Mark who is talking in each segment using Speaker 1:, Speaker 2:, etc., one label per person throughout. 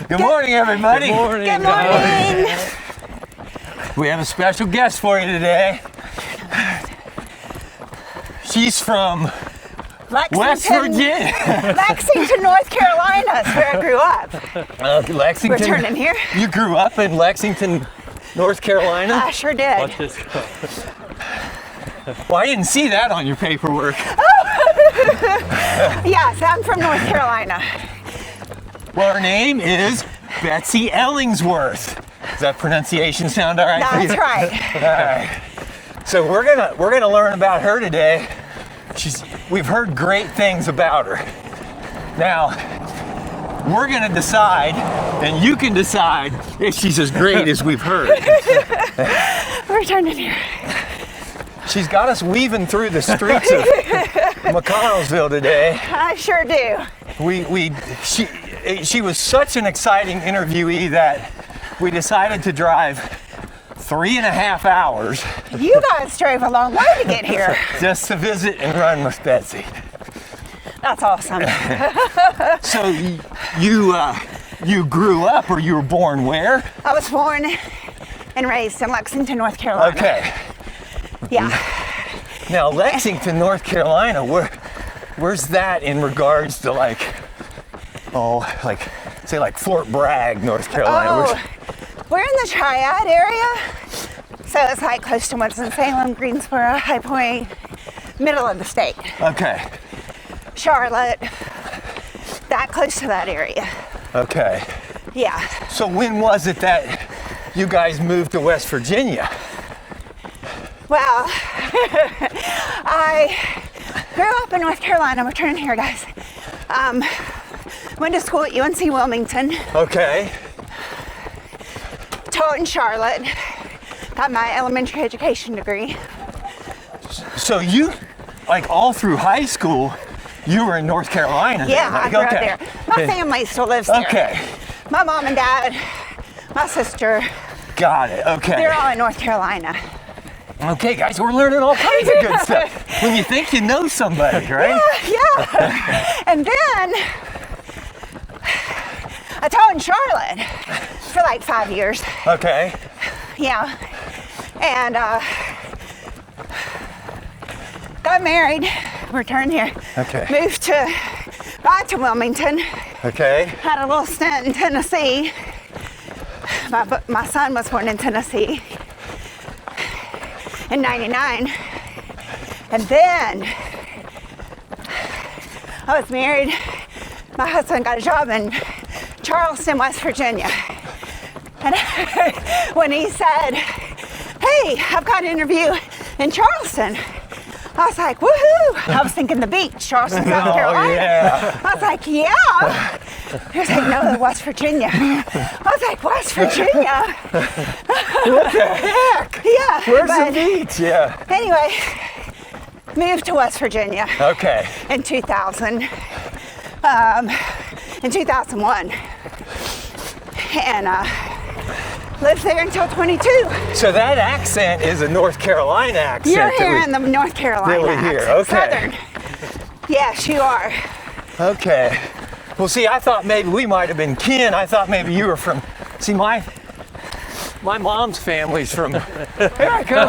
Speaker 1: Good morning, everybody.
Speaker 2: Good morning.
Speaker 3: Good morning.
Speaker 1: We have a special guest for you today. She's from West Virginia.
Speaker 3: Lexington, North Carolina is where I grew up.
Speaker 1: Lexington.
Speaker 3: We're turning here.
Speaker 1: You grew up in Lexington, North Carolina?
Speaker 3: I sure did.
Speaker 2: Watch this.
Speaker 1: Well, I didn't see that on your paperwork.
Speaker 3: Yes, I'm from North Carolina.
Speaker 1: Well, her name is Betsy Ellingsworth. Does that pronunciation sound all right for you?
Speaker 3: That's right.
Speaker 1: All right. So we're gonna learn about her today. We've heard great things about her. Now, we're gonna decide, and you can decide if she's as great as we've heard.
Speaker 3: We're turning here.
Speaker 1: She's got us weaving through the streets of McConnelsville today.
Speaker 3: I sure do.
Speaker 1: She was such an exciting interviewee that we decided to drive 3.5 hours
Speaker 3: You guys drove a long way to get here.
Speaker 1: just to visit and run with Betsy.
Speaker 3: That's awesome.
Speaker 1: So you grew up, or you were born where?
Speaker 3: I was born and raised in Lexington, North Carolina.
Speaker 1: Okay.
Speaker 3: Yeah.
Speaker 1: Now Lexington, North Carolina, where's that in regards to like Fort Bragg, North Carolina?
Speaker 3: Oh, we're in the Triad area. So it's like close to Winston-Salem, Greensboro, High Point, middle of the state.
Speaker 1: Okay.
Speaker 3: Charlotte, that close to that area.
Speaker 1: Okay.
Speaker 3: Yeah.
Speaker 1: So when was it that you guys moved to West Virginia?
Speaker 3: Well, I grew up in North Carolina. We're turning here, guys. Went to school at UNC Wilmington.
Speaker 1: Okay.
Speaker 3: Taught in Charlotte. Got my elementary education degree.
Speaker 1: So you, like all through high school, you were in North Carolina?
Speaker 3: Yeah,
Speaker 1: then,
Speaker 3: I grew up there. My family still lives there.
Speaker 1: Okay.
Speaker 3: My mom and dad, my sister,
Speaker 1: Got it. Okay.
Speaker 3: they're all in North Carolina.
Speaker 1: Okay, guys, we're learning all kinds of good stuff. When you think you know somebody, right?
Speaker 3: Yeah. And then I taught in Charlotte for like 5 years.
Speaker 1: Okay.
Speaker 3: Yeah. And got married, returned here.
Speaker 1: Okay.
Speaker 3: Moved back to Wilmington.
Speaker 1: Okay.
Speaker 3: Had a little stint in Tennessee. My son was born in Tennessee in '99. And then I was married. My husband got a job in Charleston, West Virginia. And when he said, "Hey, I've got an interview in Charleston," I was like, "Woohoo!" I was thinking the beach, Charleston, South Carolina.
Speaker 1: Yeah.
Speaker 3: I was like, "Yeah." He was like, "No, West Virginia." I was like, "West Virginia?"
Speaker 1: What the heck?
Speaker 3: Yeah.
Speaker 1: Where's
Speaker 3: but
Speaker 1: the beach? Yeah.
Speaker 3: anyway, moved to West Virginia
Speaker 1: Okay.
Speaker 3: in 2000, in 2001, and lived there until 22.
Speaker 1: So that accent is a North Carolina accent.
Speaker 3: You're hearing the North Carolina
Speaker 1: that we hear,
Speaker 3: accent.
Speaker 1: okay.
Speaker 3: Southern. Yes, you are.
Speaker 1: Okay. Well, see, I thought maybe we might have been kin. I thought maybe you were from. See, my mom's family's from. Here I come.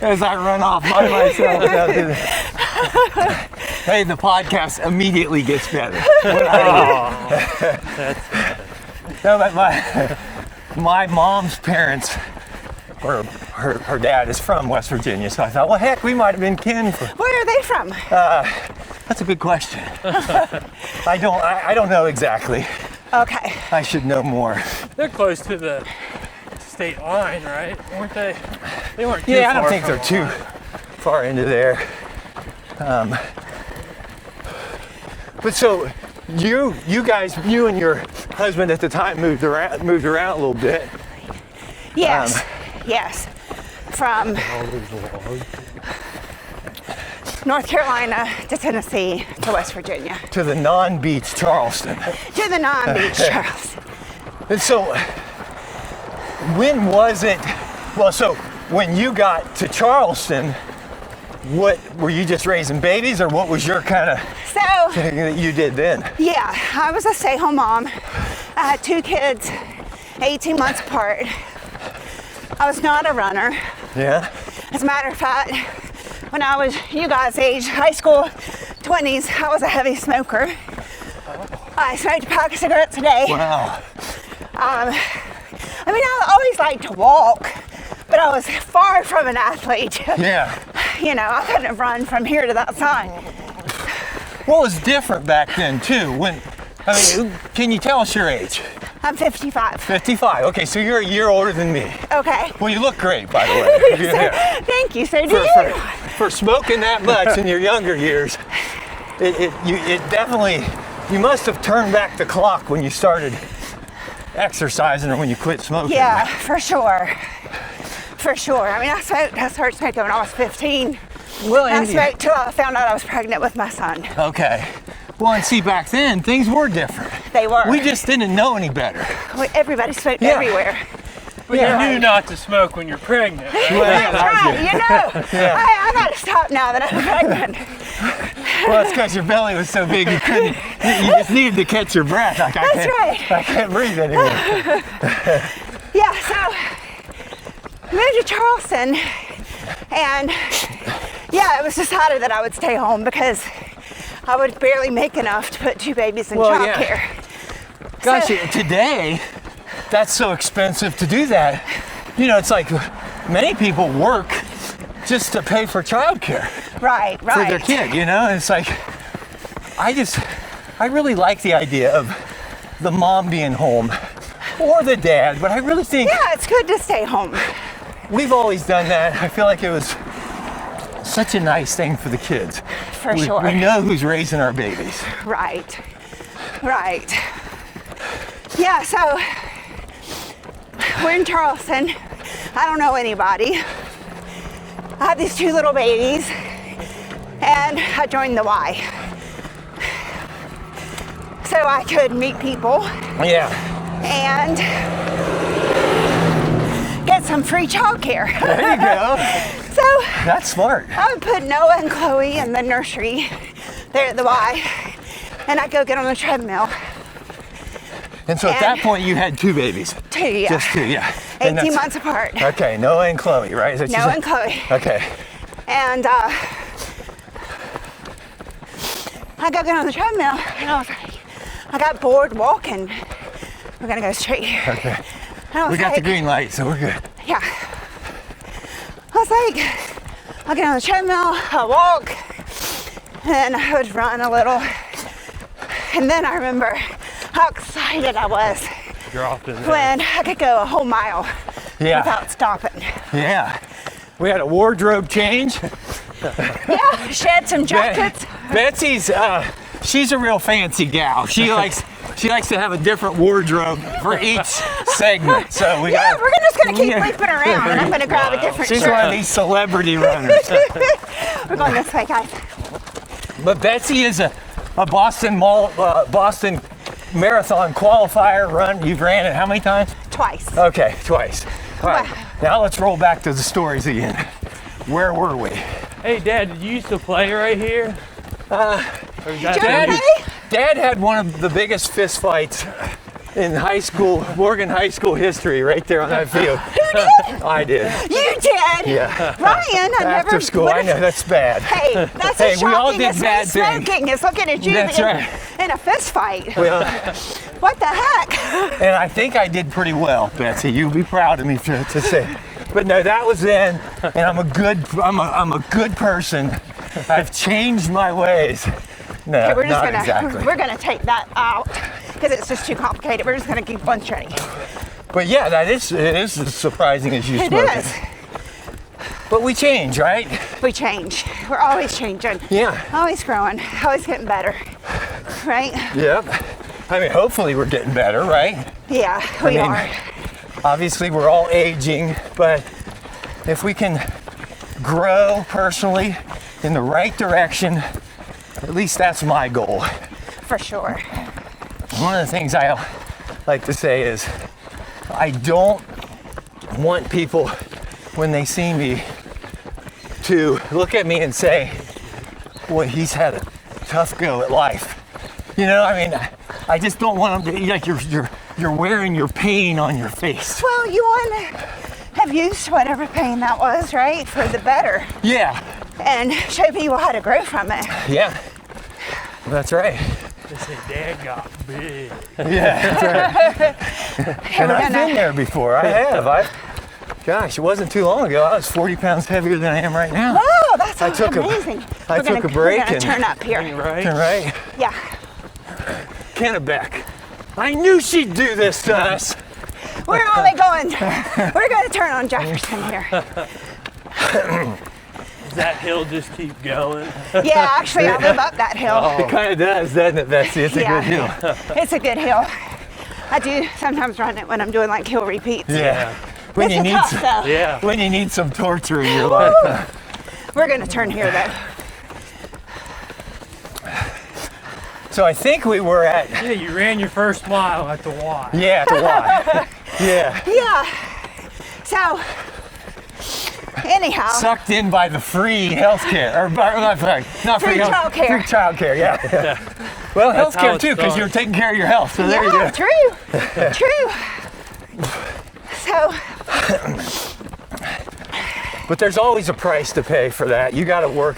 Speaker 1: As I run off by myself. Hey, the podcast immediately gets better. No, but my mom's parents, or her dad is from West Virginia, so I thought, well, heck, we might have been kin.
Speaker 3: Where are they from?
Speaker 1: That's a good question. I don't know exactly.
Speaker 3: Okay.
Speaker 1: I should know more.
Speaker 2: They're close to the state line, right? Weren't they? They weren't too
Speaker 1: Yeah, I
Speaker 2: far
Speaker 1: don't think
Speaker 2: from
Speaker 1: they're too far into there. But so you and your husband at the time moved around a little bit.
Speaker 3: Yes. Yes. From North Carolina to Tennessee to West Virginia.
Speaker 1: To the non-beach Charleston.
Speaker 3: To the non-beach Charleston.
Speaker 1: And so, when was it? Well, so when you got to Charleston, what were you just raising babies, or what was your kind of
Speaker 3: So,
Speaker 1: thing that you did then?
Speaker 3: yeah, I was a stay-home mom. I had 2 kids, 18 months apart. I was not a runner.
Speaker 1: Yeah.
Speaker 3: As a matter of fact, when I was you guys' age, high school, 20s, I was a heavy smoker. I smoked a pack of cigarettes a day.
Speaker 1: Wow.
Speaker 3: I mean, I always liked to walk, but I was far from an athlete.
Speaker 1: Yeah.
Speaker 3: You know, I couldn't run from here to that sign.
Speaker 1: What was different back then too? Can you tell us your age?
Speaker 3: I'm 55.
Speaker 1: 55. Okay, so you're a year older than me.
Speaker 3: Okay.
Speaker 1: Well, you look great, by the way. Yeah.
Speaker 3: Thank you. So do you?
Speaker 1: For smoking that much in your younger years, it definitely, you must have turned back the clock when you started exercising or when you quit smoking.
Speaker 3: Yeah, for sure. For sure. I mean, I started smoking when I was 15.
Speaker 1: Well,
Speaker 3: I smoked till I found out I was pregnant with my son.
Speaker 1: Okay. Well, and see, back then, things were different.
Speaker 3: They were.
Speaker 1: We just didn't know any better.
Speaker 3: Everybody smoked
Speaker 1: Yeah.
Speaker 3: everywhere.
Speaker 2: But you knew not to smoke when you're pregnant, right?
Speaker 1: Well, yeah,
Speaker 3: That's right, you know.
Speaker 1: Yeah.
Speaker 3: I gotta stop now that I'm pregnant.
Speaker 1: Well, it's because your belly was so big you couldn't, you just needed to catch your breath. Like,
Speaker 3: That's right.
Speaker 1: I can't breathe anymore.
Speaker 3: Yeah, so moved to Charleston, and yeah, it was decided that I would stay home because I would barely make enough to put 2 babies in
Speaker 1: Well, yeah.
Speaker 3: childcare.
Speaker 1: Gosh,
Speaker 3: So-
Speaker 1: today, that's so expensive to do that. You know, it's like many people work just to pay for childcare
Speaker 3: Right.
Speaker 1: for their kid, you know? And it's like, I really like the idea of the mom being home or the dad, but I really think
Speaker 3: Yeah, it's good to stay home.
Speaker 1: we've always done that. I feel like it was such a nice thing for the kids.
Speaker 3: For sure.
Speaker 1: We know who's raising our babies.
Speaker 3: Right. Right. Yeah, so we're in Charleston. I don't know anybody. I have these 2 little babies, and I joined the Y. So I could meet people
Speaker 1: Yeah.
Speaker 3: and get some free childcare.
Speaker 1: There you go.
Speaker 3: So
Speaker 1: That's smart.
Speaker 3: I would put Noah and Chloe in the nursery there at the Y, and I'd go get on the treadmill.
Speaker 1: And so at that point, you had 2 babies.
Speaker 3: 2, yeah.
Speaker 1: Just 2, yeah. And
Speaker 3: 18
Speaker 1: that's-
Speaker 3: months apart.
Speaker 1: Okay, Noah and Chloe, right? Is that you
Speaker 3: Noah
Speaker 1: said?
Speaker 3: and Chloe.
Speaker 1: Okay.
Speaker 3: And I go get on the treadmill, and I was like, I got bored walking. We're gonna go straight here.
Speaker 1: Okay.
Speaker 3: And I was
Speaker 1: We got the
Speaker 3: like,
Speaker 1: green light, so we're good.
Speaker 3: yeah. I was like, I'll get on the treadmill, I'll walk, and I would run a little. And then I remember how excited I was
Speaker 2: Dropped in there.
Speaker 3: when I could go a whole mile
Speaker 1: Yeah.
Speaker 3: without stopping.
Speaker 1: Yeah. We had a wardrobe change.
Speaker 3: Yeah, shed some jackets.
Speaker 1: Betsy's, she's a real fancy gal. She likes to have a different wardrobe for each segment. So we
Speaker 3: Yeah,
Speaker 1: got.
Speaker 3: we're just gonna keep
Speaker 1: Yeah.
Speaker 3: looping around, and I'm gonna grab a different
Speaker 1: She's
Speaker 3: shirt.
Speaker 1: one of these celebrity runners.
Speaker 3: We're going this way, guys.
Speaker 1: But Betsy is a Boston Marathon qualifier run. You've ran it how many times?
Speaker 3: Twice.
Speaker 1: Okay, twice. All right.
Speaker 3: Wow.
Speaker 1: Now let's roll back to the stories again. Where were we?
Speaker 2: Hey, Dad, did you used to play right here? Or is that
Speaker 3: Dad-
Speaker 2: maybe-
Speaker 1: Dad had one of the biggest fist fights in high school, Morgan High School history, right there on that field.
Speaker 3: Who did?
Speaker 1: I did.
Speaker 3: You did.
Speaker 1: Yeah.
Speaker 3: Ryan, I never.
Speaker 1: After school, I know that's bad.
Speaker 3: Hey, that's
Speaker 1: Hey,
Speaker 3: as
Speaker 1: we all
Speaker 3: shocking
Speaker 1: did
Speaker 3: as
Speaker 1: bad
Speaker 3: me
Speaker 1: things.
Speaker 3: smoking is looking at you
Speaker 1: That's right.
Speaker 3: in a fist fight.
Speaker 1: Well,
Speaker 3: What the heck?
Speaker 1: and I think I did pretty well, Betsy. You'd be proud of me to say. But no, that was then, and I'm a good person. I've changed my ways. No,
Speaker 3: Okay, we're just
Speaker 1: not
Speaker 3: gonna
Speaker 1: exactly.
Speaker 3: we're gonna take that out because it's just too complicated. We're just gonna keep one straight.
Speaker 1: But yeah, it is as surprising as you
Speaker 3: It
Speaker 1: smoking.
Speaker 3: is.
Speaker 1: But we change, right?
Speaker 3: We change. We're always changing.
Speaker 1: Yeah.
Speaker 3: Always growing. Always getting better. Right?
Speaker 1: Yep. I mean, hopefully we're getting better, right?
Speaker 3: Yeah, we
Speaker 1: mean,
Speaker 3: are.
Speaker 1: Obviously, we're all aging, but if we can grow personally in the right direction, at least that's my goal.
Speaker 3: For sure.
Speaker 1: One of the things I like to say is I don't want people, when they see me, to look at me and say, boy, he's had a tough go at life. You know, I mean, I just don't want him to, like, you're wearing your pain on your face.
Speaker 3: Well, you want to have used whatever pain that was, right, for the better.
Speaker 1: Yeah.
Speaker 3: And show people how to grow from it.
Speaker 1: Yeah. That's right.
Speaker 2: They say Dad got big.
Speaker 1: Yeah, that's right. And I've been there before. I have. Gosh, it wasn't too long ago. I was 40 pounds heavier than I am right now.
Speaker 3: Whoa, that's amazing.
Speaker 1: I took a break
Speaker 3: We're gonna
Speaker 1: and
Speaker 3: turn up here.
Speaker 1: Right.
Speaker 3: Yeah.
Speaker 1: Kennebec. I knew she'd do this to us.
Speaker 3: Where are they going? We're going to turn on Jefferson here.
Speaker 2: Does that hill just keep going?
Speaker 3: Yeah, actually, I live up that hill.
Speaker 1: It kind of does, doesn't it, Betsy? It's a good hill.
Speaker 3: It's a good hill. I do sometimes run it when I'm doing like hill repeats.
Speaker 1: Yeah. When
Speaker 3: It's
Speaker 1: you need
Speaker 3: tough,
Speaker 1: some,
Speaker 3: though.
Speaker 2: Yeah.
Speaker 1: when you need some torture in your life.
Speaker 3: We're going to turn here, though.
Speaker 1: So I think we were at.
Speaker 2: Yeah, you ran your first mile at the Y.
Speaker 1: Yeah, at the Y. Yeah.
Speaker 3: Yeah. So, anyhow.
Speaker 1: Sucked in by the free healthcare, or not free
Speaker 3: childcare.
Speaker 1: Free childcare, yeah. Well,
Speaker 2: That's how
Speaker 1: healthcare
Speaker 2: it
Speaker 1: too, because
Speaker 2: starts.
Speaker 1: you're taking care of your health. So there you
Speaker 3: Yeah,
Speaker 1: go.
Speaker 3: true. So,
Speaker 1: But there's always a price to pay for that. You got to work.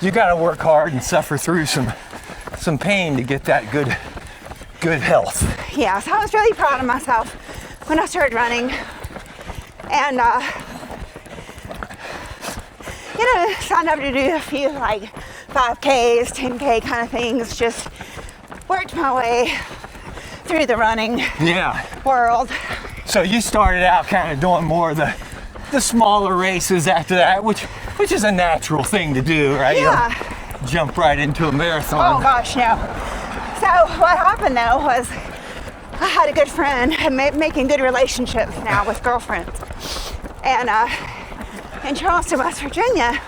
Speaker 1: You got to work hard and suffer through some pain to get that good health.
Speaker 3: yeah, so I was really proud of myself when I started running. And, signed up to do a few like 5Ks, 10K kind of things. Just worked my way through the running world.
Speaker 1: So you started out kind of doing more of the smaller races after that, which is a natural thing to do, right?
Speaker 3: Yeah.
Speaker 1: You don't jump right into a marathon.
Speaker 3: Oh gosh, no. So what happened though was I had a good friend, making good relationships now with girlfriends. And in Charleston, West Virginia,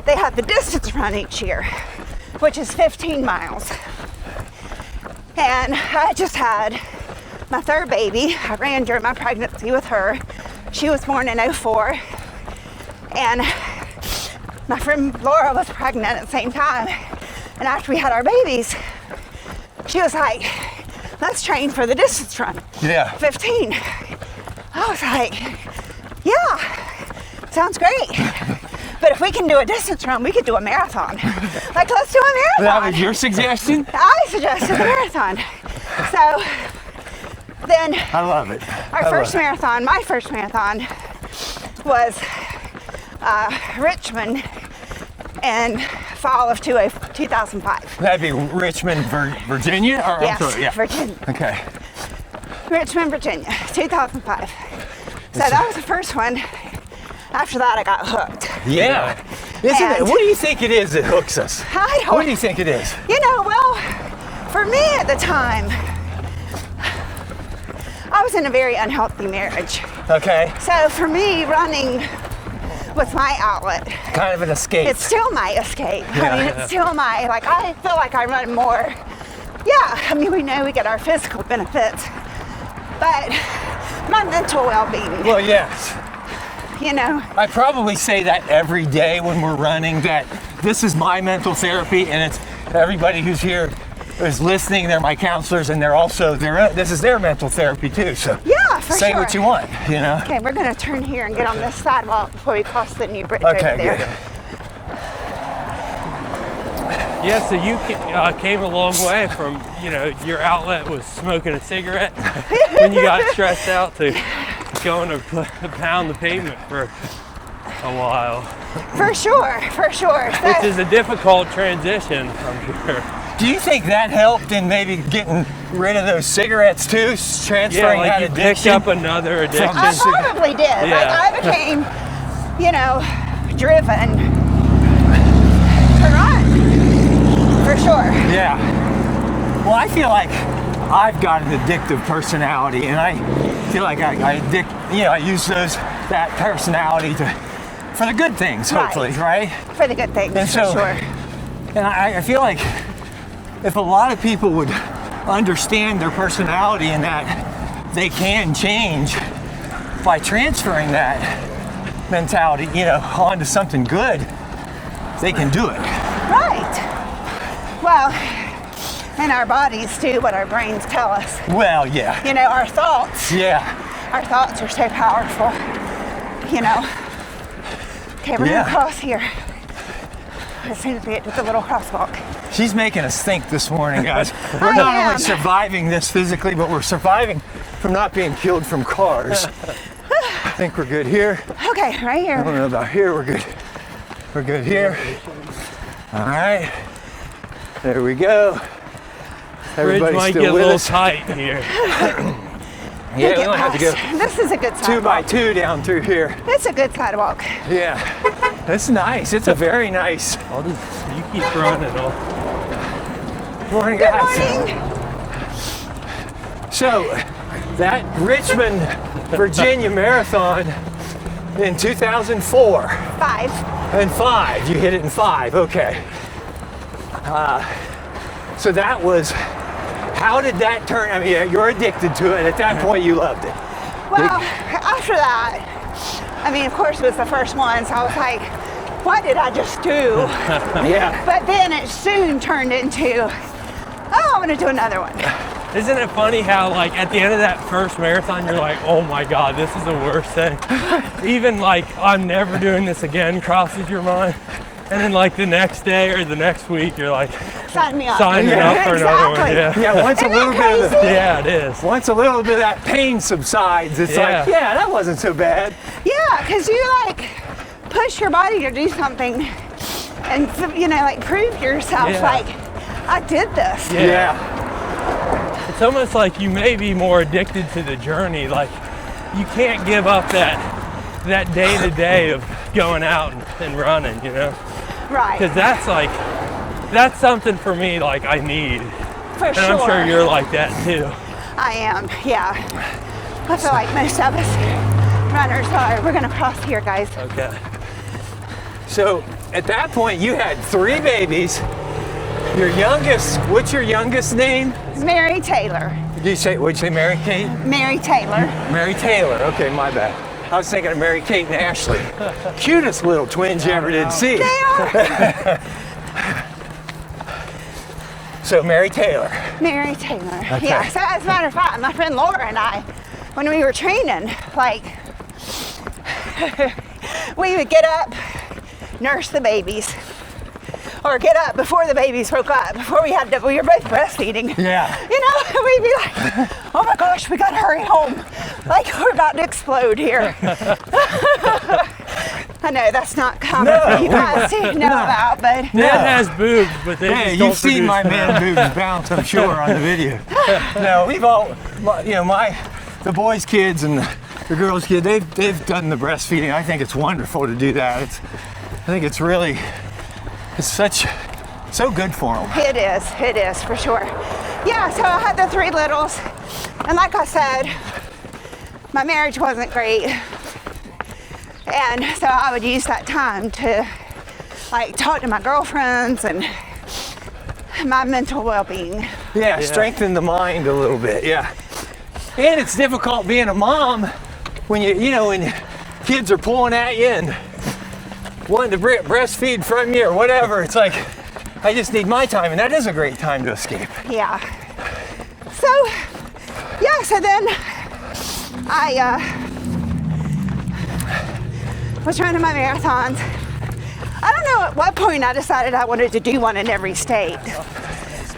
Speaker 3: they have the distance run each year, which is 15 miles. And I just had my third baby. I ran during my pregnancy with her. She was born in 2004. And my friend Laura was pregnant at the same time. And after we had our babies, she was like, let's train for the distance run.
Speaker 1: Yeah.
Speaker 3: 15. I was like, yeah, sounds great. But if we can do a distance run, we could do a marathon. Like, let's do a marathon.
Speaker 1: That was your suggestion?
Speaker 3: I suggested the marathon. So then
Speaker 1: I love it.
Speaker 3: my first marathon was Richmond in fall of 2005.
Speaker 1: That'd be Richmond, Virginia? Or,
Speaker 3: Yes,
Speaker 1: I'm sorry, yeah.
Speaker 3: Virginia.
Speaker 1: Okay.
Speaker 3: Richmond, Virginia, 2005. So that was the first one. After that, I got hooked.
Speaker 1: Yeah. Isn't it?
Speaker 3: And-
Speaker 1: What do you think it is that hooks us?
Speaker 3: I
Speaker 1: What do
Speaker 3: don't,
Speaker 1: you think it is?
Speaker 3: well, for me at the time, I was in a very unhealthy marriage.
Speaker 1: Okay.
Speaker 3: So for me, running was my outlet.
Speaker 1: Kind of an escape.
Speaker 3: It's still my escape.
Speaker 1: Yeah.
Speaker 3: I mean, it's still my, like, I feel like I run more. Yeah, I mean, we know we get our physical benefits, but my mental well-being,
Speaker 1: Well, yes.
Speaker 3: I
Speaker 1: probably say that every day when we're running, that this is my mental therapy, and it's everybody who's here is listening. They're my counselors, and this is their mental therapy too. So
Speaker 3: Yeah, for
Speaker 1: say
Speaker 3: sure.
Speaker 1: what you want,
Speaker 3: Okay, we're gonna turn here and get on this sidewalk before we cross the new bridge
Speaker 1: Okay,
Speaker 3: over there.
Speaker 1: good.
Speaker 2: Yeah, so you came a long way from, your outlet was smoking a cigarette when you got stressed out to going to pound the pavement for a while.
Speaker 3: For sure.
Speaker 2: Which is a difficult transition, I'm sure.
Speaker 1: Do you think that helped in maybe getting rid of those cigarettes too? Transferring
Speaker 2: Yeah, like
Speaker 1: that
Speaker 2: you picked
Speaker 1: addiction?
Speaker 2: up another addiction.
Speaker 3: I probably did. Like,
Speaker 2: Yeah.
Speaker 3: I became, driven to run. For sure.
Speaker 1: Yeah. Well, I feel like I've got an addictive personality, and I feel like I use that personality for the good things, hopefully, right?
Speaker 3: For the good things,
Speaker 1: And
Speaker 3: for
Speaker 1: so-
Speaker 3: sure.
Speaker 1: And I feel like if a lot of people would understand their personality and that they can change by transferring that, mentality, you know, onto something good, they can do it.
Speaker 3: Right. Well, and our bodies do what our brains tell us.
Speaker 1: Well, yeah.
Speaker 3: You know, our thoughts.
Speaker 1: Yeah.
Speaker 3: Our thoughts are so powerful, you know. Okay, we're gonna cross here as soon as we get to the little crosswalk.
Speaker 1: She's making us think this morning, guys. We're not only surviving this physically, but we're surviving from not being killed from cars. I think we're good here.
Speaker 3: Okay, right here.
Speaker 1: I don't know about here, we're good. We're good here. All right. There we go.
Speaker 2: Bridge might get a little tight here.
Speaker 1: Yeah, we don't have to go
Speaker 3: This is a good sidewalk.
Speaker 1: 2 by 2 down through here.
Speaker 3: It's a good sidewalk.
Speaker 1: Yeah, that's nice. It's a very nice.
Speaker 2: You keep running.
Speaker 1: Morning,
Speaker 3: Good
Speaker 1: guys.
Speaker 3: morning.
Speaker 1: So, that Richmond, Virginia marathon in 2004
Speaker 3: 5.
Speaker 1: and 5. You hit it in 5. Okay. So that was. How did that turn? I mean, you're addicted to it. At that point, you loved it.
Speaker 3: Well, after that, I mean, of course, it was the first one, so I was like, what did I just do?
Speaker 1: Yeah.
Speaker 3: But then it soon turned into, oh, I'm gonna do another one.
Speaker 2: Isn't it funny how, like, at the end of that first marathon, you're like, oh my God, this is the worst thing. Even like, I'm never doing this again crosses your mind. And then like the next day or the next week, you're like,
Speaker 3: Sign me up.
Speaker 2: signing up for another one.
Speaker 3: Exactly.
Speaker 2: Yeah.
Speaker 1: Yeah, once a little bit of the,
Speaker 2: Yeah, it is.
Speaker 1: once a little bit of that pain subsides, it's like, yeah, that wasn't so bad.
Speaker 3: Yeah, because you like push your body to do something and, you know, like prove to yourself,
Speaker 2: Yeah.
Speaker 3: like, I did this.
Speaker 2: Yeah. It's almost like you may be more addicted to the journey. Like you can't give up that day to day of going out and running, you know?
Speaker 3: Right.
Speaker 2: Because that's something for me, like I need.
Speaker 3: For
Speaker 2: And
Speaker 3: sure.
Speaker 2: I'm sure you're like that too.
Speaker 3: I am, yeah. I feel like most of us runners are. We're gonna cross here, guys.
Speaker 2: Okay.
Speaker 1: So at that point, you had 3 babies. Your youngest, what's your youngest name?
Speaker 3: Mary Taylor.
Speaker 1: Did you say, what'd you say, Mary Kate?
Speaker 3: Mary Taylor.
Speaker 1: Mary Taylor, okay, my bad. I was thinking of Mary Kate and Ashley. Cutest little twins you ever did see.
Speaker 3: They are.
Speaker 1: So Mary Taylor.
Speaker 3: Mary Taylor.
Speaker 1: Okay.
Speaker 3: Yeah, so as a matter of fact, my friend Laura and I, when we were training, like, we would get up, nurse the babies, or get up before the babies woke up, before we were both breastfeeding.
Speaker 1: Yeah.
Speaker 3: You know, we'd be like, oh my gosh, we gotta hurry home. Like, we're about to explode here. I know that's not common for you guys to know about, but
Speaker 2: Ned has boobs, but they
Speaker 1: Hey,
Speaker 2: just don't
Speaker 1: you've seen my
Speaker 2: produce
Speaker 1: man boobs bounce, I'm sure, on the video. No, we've all, you know, the boys' kids and the girls' kids, they've done the breastfeeding. I think it's wonderful to do that. I think it's really, it's so good for them.
Speaker 3: it is for sure. Yeah, so I had the 3 littles, and like I said, my marriage wasn't great. And so I would use that time to like talk to my girlfriends and my mental well-being.
Speaker 1: Yeah, strengthen the mind a little bit, yeah. And it's difficult being a mom when when kids are pulling at you and wanting to breastfeed from you or whatever. It's like, I just need my time, and that is a great time to escape.
Speaker 3: Yeah. So then I was running my marathons. I don't know at what point I decided I wanted to do one in every state,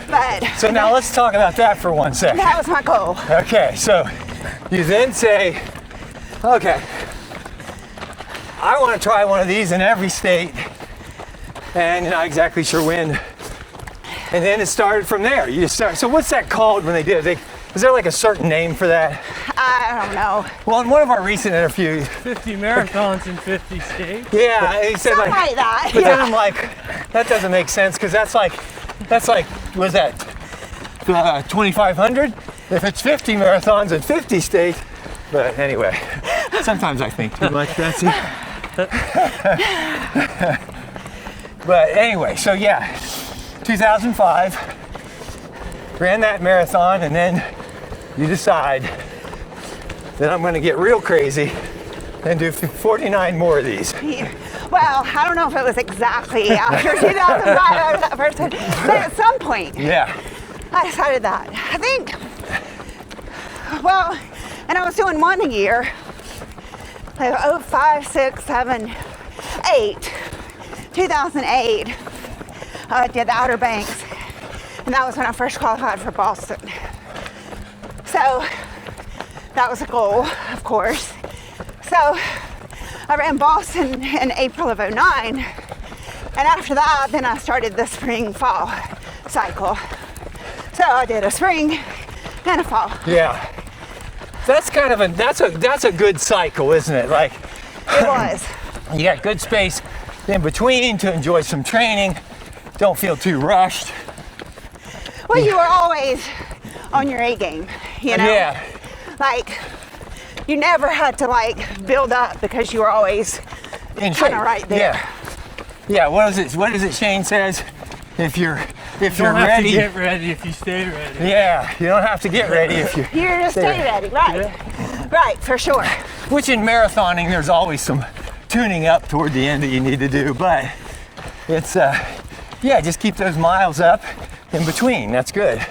Speaker 3: but
Speaker 1: So now let's talk about that for 1 second.
Speaker 3: that was my goal.
Speaker 1: Okay, so you then say, okay, I want to try one of these in every state, and you're not exactly sure when. And then it started from there. You just start. So what's that called when they do it? Is there like a certain name for that?
Speaker 3: I don't know.
Speaker 1: Well, in one of our recent interviews,
Speaker 2: 50 marathons in 50 states.
Speaker 1: yeah, he said
Speaker 3: Something like that.
Speaker 1: But then
Speaker 3: Yeah.
Speaker 1: I'm like, that doesn't make sense because that's like, was that 2,500? If it's 50 marathons in 50 states, but anyway, sometimes I think too much, Betsy. But anyway, so yeah, 2005, ran that marathon, and then you decide that I'm going to get real crazy and do 49 more of these.
Speaker 3: Well, I don't know if it was exactly after 2005 I was that person, but at some point,
Speaker 1: Yeah.
Speaker 3: I decided that. I think, well, and I was doing one a year, like 05, 6, 7, 8, 2008, I did the Outer Banks, and that was when I first qualified for Boston. So that was a goal, of course. So I ran Boston in April of 09, and after that, then I started the spring-fall cycle. So I did a spring and a fall.
Speaker 1: Yeah. That's kind of that's a good cycle, isn't it? Like,
Speaker 3: It was.
Speaker 1: you got good space in between to enjoy some training. Don't feel too rushed.
Speaker 3: Well, you were always on your A game, you know?
Speaker 1: Yeah.
Speaker 3: Like, you never had to like build up because you were always
Speaker 1: In
Speaker 3: kind
Speaker 1: shape.
Speaker 3: of right there.
Speaker 1: Yeah. Yeah. What is it? Shane says, if you're
Speaker 2: You don't have
Speaker 1: ready.
Speaker 2: to get ready if you stay ready.
Speaker 1: Yeah. You don't have to get ready if you.
Speaker 3: You're just stay ready, right? Right, for sure.
Speaker 1: Which in marathoning, there's always some tuning up toward the end that you need to do, but it's yeah, just keep those miles up in between. That's good.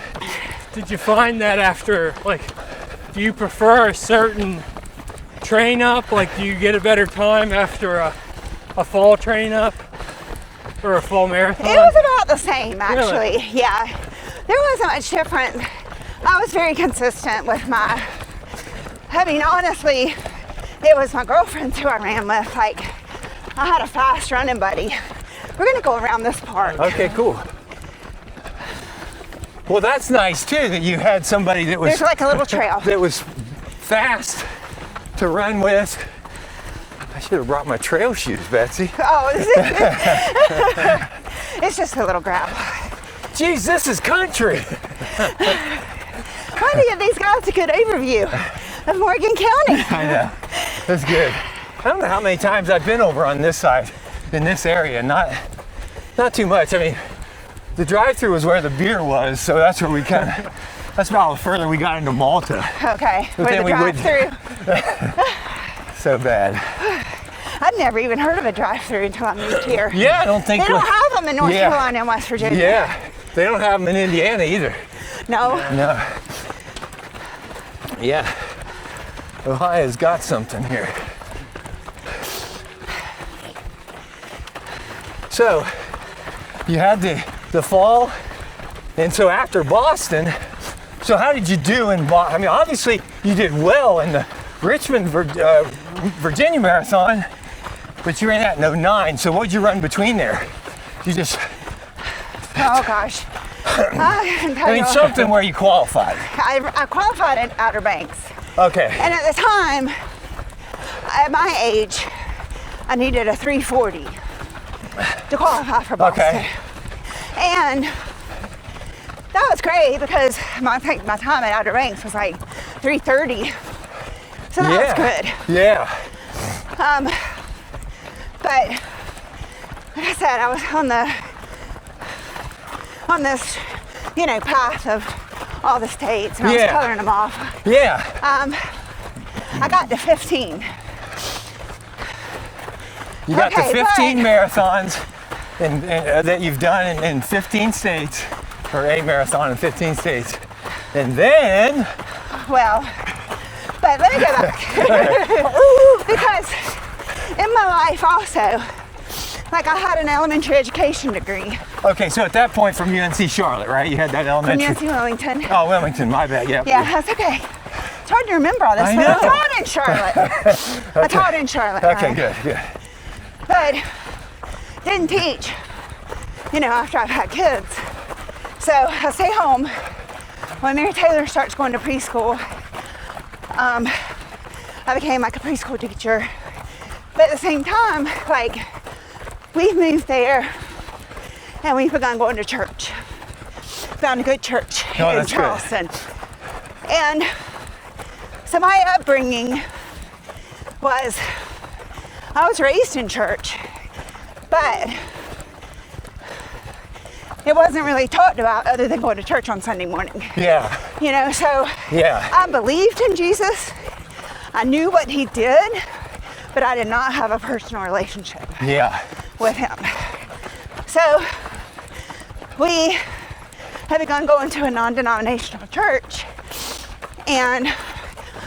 Speaker 2: Did you find that after, like, do you prefer a certain train up? Like, do you get a better time after a fall train up or a fall marathon?
Speaker 3: It was about the same, actually.
Speaker 2: Really?
Speaker 3: Yeah, there wasn't much different. I was very consistent with my. I mean, honestly, it was my girlfriends who I ran with. Like, I had a fast running buddy. We're gonna go around this park.
Speaker 1: Okay, cool. Well, that's nice too that you had somebody that was
Speaker 3: There's like a little trail.
Speaker 1: that was fast to run with. I should have brought my trail shoes, Betsy.
Speaker 3: Oh, it's just a little gravel.
Speaker 1: Geez, this is country.
Speaker 3: Trying to give these guys a good overview of Morgan County.
Speaker 1: I know. That's good. I don't know how many times I've been over on this side in this area. Not too much. I mean, the drive-through was where the beer was, so that's where we kind of. That's about the further we got into Malta.
Speaker 3: Okay,
Speaker 1: But
Speaker 3: where
Speaker 1: then
Speaker 3: the
Speaker 1: we would-
Speaker 3: drive-through.
Speaker 1: So bad.
Speaker 3: I'd never even heard of a drive-through until I moved here.
Speaker 1: Yeah, I don't think
Speaker 3: They don't have them in North
Speaker 1: Yeah.
Speaker 3: Carolina and West Virginia.
Speaker 1: Yeah, they don't have them in Indiana either.
Speaker 3: No.
Speaker 1: No. Yeah. Ohio's got something here. So, you had the fall, and so after Boston, so how did you do in Boston? I mean, obviously you did well in the Richmond, Virginia Marathon, but you ran that in 09, so what'd you run between there? You just,
Speaker 3: Oh gosh. I can tell
Speaker 1: I mean,
Speaker 3: you,
Speaker 1: something where you qualified.
Speaker 3: I qualified at Outer Banks,
Speaker 1: Okay.
Speaker 3: and at the time, at my age, I needed a 340 to qualify for Boston.
Speaker 1: Okay.
Speaker 3: And that was great because my time at Outer Banks was like 330. So that was good.
Speaker 1: Yeah.
Speaker 3: But like I said, I was on this, you know, path of all the states, and I was
Speaker 1: Yeah.
Speaker 3: coloring them off.
Speaker 1: Yeah.
Speaker 3: I got to 15.
Speaker 1: You got
Speaker 3: Okay,
Speaker 1: the 15
Speaker 3: but-
Speaker 1: marathons that you've done in 15 states, or a marathon in 15 states. And then,
Speaker 3: Well, but let me go back. Because in my life also, like I had an elementary education degree
Speaker 1: okay, so at that point from UNC Charlotte, right? You had that
Speaker 3: from
Speaker 1: elementary.
Speaker 3: UNC Wilmington.
Speaker 1: Oh, Wilmington, my bad, yeah.
Speaker 3: Yeah, that's okay. It's hard to remember all this,
Speaker 1: I
Speaker 3: but I
Speaker 1: know.
Speaker 3: taught in Charlotte. I taught in Charlotte.
Speaker 1: Okay, good, good.
Speaker 3: But didn't teach, you know, after I've had kids. So I stay home. When Mary Taylor starts going to preschool, I became like a preschool teacher. But at the same time, like, we've moved there and we've begun going to church. Found a good church
Speaker 1: Oh,
Speaker 3: in
Speaker 1: that's good.
Speaker 3: Charleston. And so my upbringing was, I was raised in church, but it wasn't really talked about other than going to church on Sunday morning.
Speaker 1: Yeah,
Speaker 3: You know, so
Speaker 1: yeah.
Speaker 3: I believed in Jesus. I knew what he did, but I did not have a personal relationship
Speaker 1: Yeah.
Speaker 3: with him. So we had begun going to a non-denominational church, and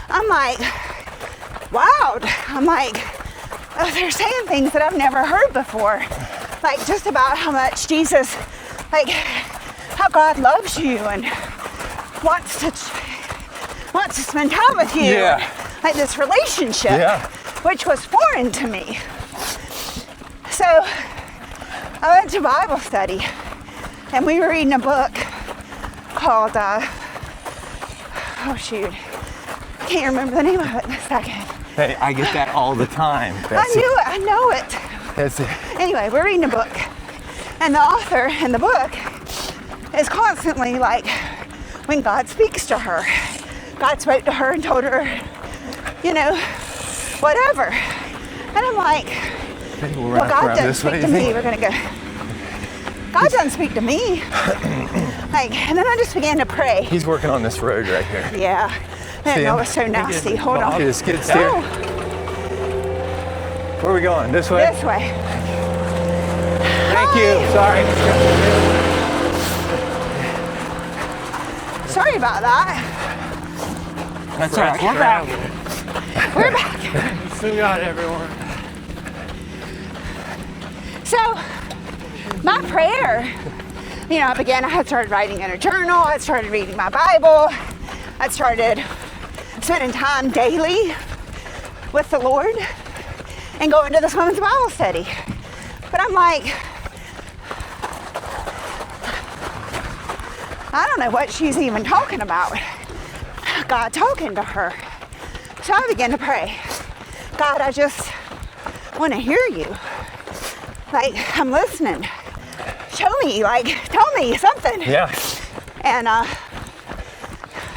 Speaker 3: I'm like, wow. I'm like, oh, they're saying things that I've never heard before. Like just about how much Jesus, like how God loves you and wants to spend time with you.
Speaker 1: Yeah.
Speaker 3: Like this relationship,
Speaker 1: Yeah.
Speaker 3: which was foreign to me. So I went to Bible study, and we were reading a book called, oh shoot, I can't remember the name of it in a second.
Speaker 1: Hey, I get that all the time. Betsy.
Speaker 3: I know it.
Speaker 1: That's it.
Speaker 3: Anyway, we're reading a book, and the author in the book is constantly like, when God speaks to her, God spoke to her and told her, you know, whatever. And I'm like,
Speaker 1: We'll
Speaker 3: well,
Speaker 1: wrap
Speaker 3: God
Speaker 1: around
Speaker 3: doesn't
Speaker 1: this way,
Speaker 3: speak
Speaker 1: you
Speaker 3: to me.
Speaker 1: think?
Speaker 3: We're gonna go. God doesn't speak to me. Like, and then I just began to pray.
Speaker 1: He's working on this road right here.
Speaker 3: Yeah. And
Speaker 1: See
Speaker 3: it
Speaker 1: him?
Speaker 3: was so nasty. Hold
Speaker 1: Look
Speaker 3: on.
Speaker 1: at this kid steer.
Speaker 3: Oh,
Speaker 1: Where are we going? This way?
Speaker 3: this way.
Speaker 1: Thank you. Sorry.
Speaker 3: Sorry about that.
Speaker 1: That's all right.
Speaker 2: Fresh
Speaker 1: We're back.
Speaker 2: travel.
Speaker 3: We're back.
Speaker 2: Still got everyone.
Speaker 3: So, my prayer, you know, I had started writing in a journal. I started reading my Bible. I started spending time daily with the Lord and going to this women's Bible study. But I'm like, I don't know what she's even talking about. God talking to her. So I began to pray. God, I just want to hear you. Like, I'm listening. Show me, like, tell me something.
Speaker 1: Yeah.
Speaker 3: And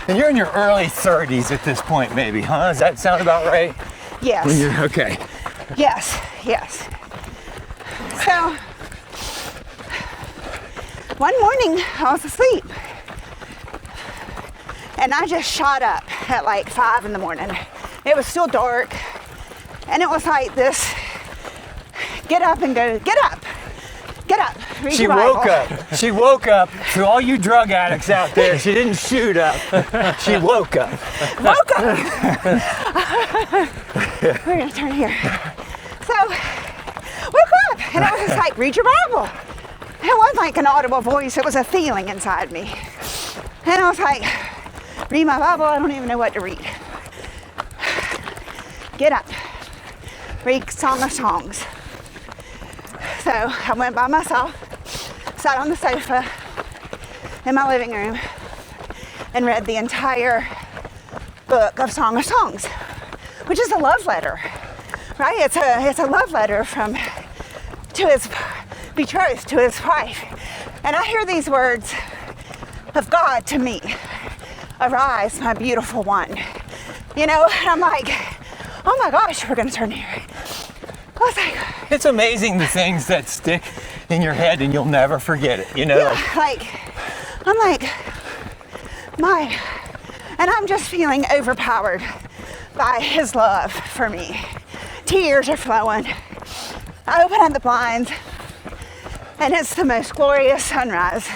Speaker 1: And you're in your early 30s at this point, maybe, huh? Does that sound about right?
Speaker 3: yes.
Speaker 1: Okay.
Speaker 3: Yes, yes. So, one morning I was asleep, and I just shot up at like 5 in the morning. It was still dark, and it was like this, get up and go, get up, read
Speaker 1: She
Speaker 3: your Bible.
Speaker 1: woke up. She woke up. To all you drug addicts out there, she didn't shoot up. She woke up.
Speaker 3: Woke up. We're gonna turn here. So, woke up, and it was just like, read your Bible. It wasn't like an audible voice, it was a feeling inside me. And I was like, read my Bible, I don't even know what to read. Get up, read Song of Songs. So I went by myself, sat on the sofa in my living room, and read the entire book of Song of Songs, which is a love letter, right? It's a love letter to his betrothed, to his wife. And I hear these words of God to me: arise, my beautiful one. You know, and I'm like, oh my gosh, we're gonna turn here. I was like,
Speaker 1: It's amazing the things that stick in your head and you'll never forget it, you know?
Speaker 3: yeah, I'm like, and I'm just feeling overpowered by his love for me. Tears are flowing. I open up the blinds, and it's the most glorious sunrise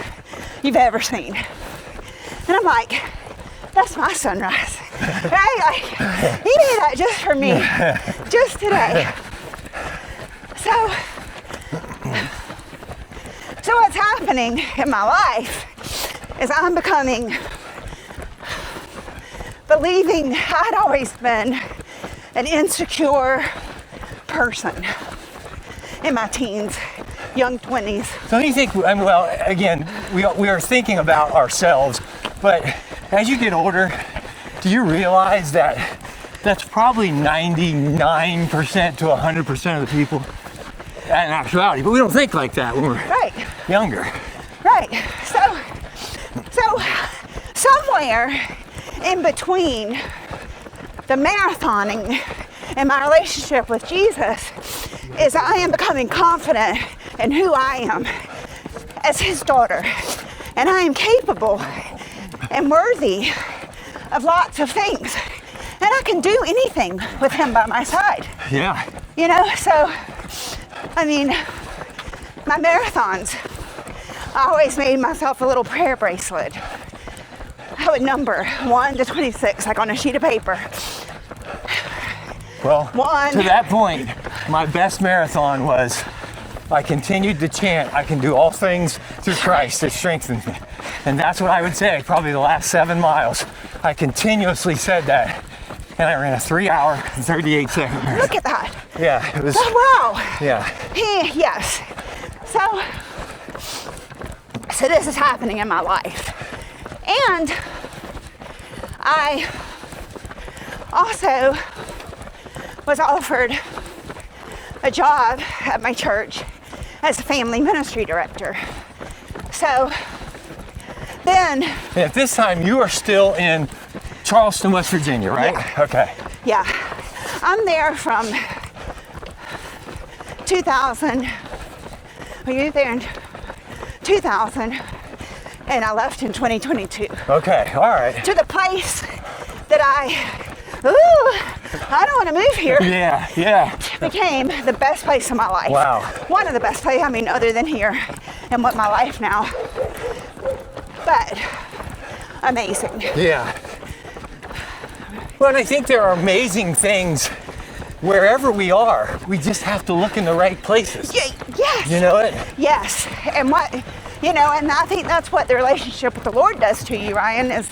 Speaker 3: you've ever seen. And I'm like, that's my sunrise, right? Like, he did that just for me, just today. So what's happening in my life is I'm believing I'd always been an insecure person in my teens, young 20s.
Speaker 1: Don't you think, I mean, well, again, we are thinking about ourselves, but as you get older, do you realize that that's probably 99% to 100% of the people in actuality, but we don't think like that when we're
Speaker 3: Right,
Speaker 1: younger.
Speaker 3: right. So somewhere in between the marathoning and my relationship with Jesus is I am becoming confident in who I am as his daughter. And I am capable and worthy of lots of things. And I can do anything with him by my side.
Speaker 1: Yeah.
Speaker 3: You know, so, I mean, my marathons, I always made myself a little prayer bracelet. I would number 1 to 26, like on a sheet of paper.
Speaker 1: Well,
Speaker 3: 1.
Speaker 1: to that point, my best marathon was I continued to chant, I can do all things through Christ that strengthens me. And that's what I would say, probably the last 7 miles. I continuously said that. And I ran a 3 hour and 38 second marathon.
Speaker 3: Look at that.
Speaker 1: Yeah, it was,
Speaker 3: Oh, wow.
Speaker 1: yeah.
Speaker 3: Yes. So this is happening in my life. And I also was offered a job at my church as a family ministry director. So then...
Speaker 1: And at this time, you are still in Charleston, West Virginia, right?
Speaker 3: Yeah.
Speaker 1: Okay.
Speaker 3: Yeah. I'm there from 2000. Were you there in 2000? And I left in 2022.
Speaker 1: Okay, all right.
Speaker 3: To the place that I don't want to move here.
Speaker 1: Yeah, yeah.
Speaker 3: Became the best place in my life.
Speaker 1: Wow.
Speaker 3: One of the best places, I mean, other than here and what my life now. But amazing.
Speaker 1: Yeah. Well, and I think there are amazing things wherever we are. We just have to look in the right places.
Speaker 3: Yes.
Speaker 1: You know it?
Speaker 3: Yes. And what, you know, and I think that's what the relationship with the Lord does to you, Ryan, is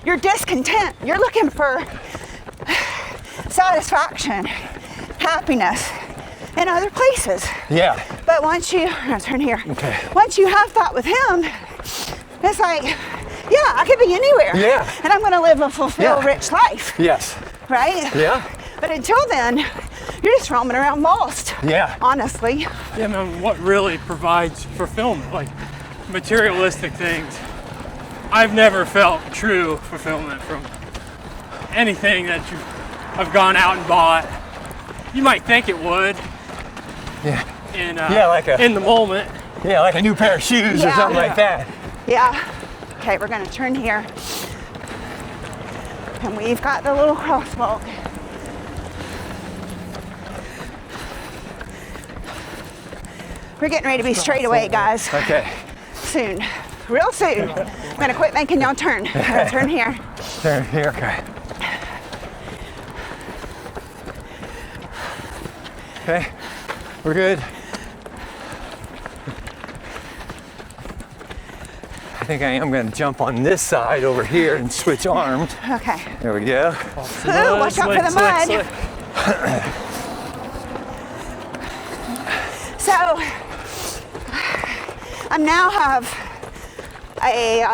Speaker 3: you're discontent. You're looking for satisfaction, happiness in other places.
Speaker 1: Yeah.
Speaker 3: But once you, I'll turn here.
Speaker 1: Okay.
Speaker 3: Once you have that with Him, it's like, yeah, I could be anywhere.
Speaker 1: Yeah.
Speaker 3: And I'm going to live a fulfilled,
Speaker 1: Yeah.
Speaker 3: rich life.
Speaker 1: Yes.
Speaker 3: Right?
Speaker 1: Yeah.
Speaker 3: But until then, you're just roaming around lost.
Speaker 1: Yeah.
Speaker 3: Honestly.
Speaker 2: Yeah, man, what really provides fulfillment, like materialistic things. I've never felt true fulfillment from anything that I've gone out and bought. You might think it would.
Speaker 1: Yeah.
Speaker 2: In the moment.
Speaker 1: Yeah, like a new pair of shoes or
Speaker 3: Yeah.
Speaker 1: something like that.
Speaker 3: Yeah. Okay, we're going to turn here. And we've got the little crosswalk. We're getting ready to be straight away, guys.
Speaker 1: Okay.
Speaker 3: Soon. Real soon. I'm going to quit making y'all turn. I'm going to turn here.
Speaker 1: There, here, okay. Okay, we're good. I think I am going to jump on this side over here and switch arms.
Speaker 3: Okay.
Speaker 1: There we go.
Speaker 3: Ooh, watch out for the mud. So, I now have a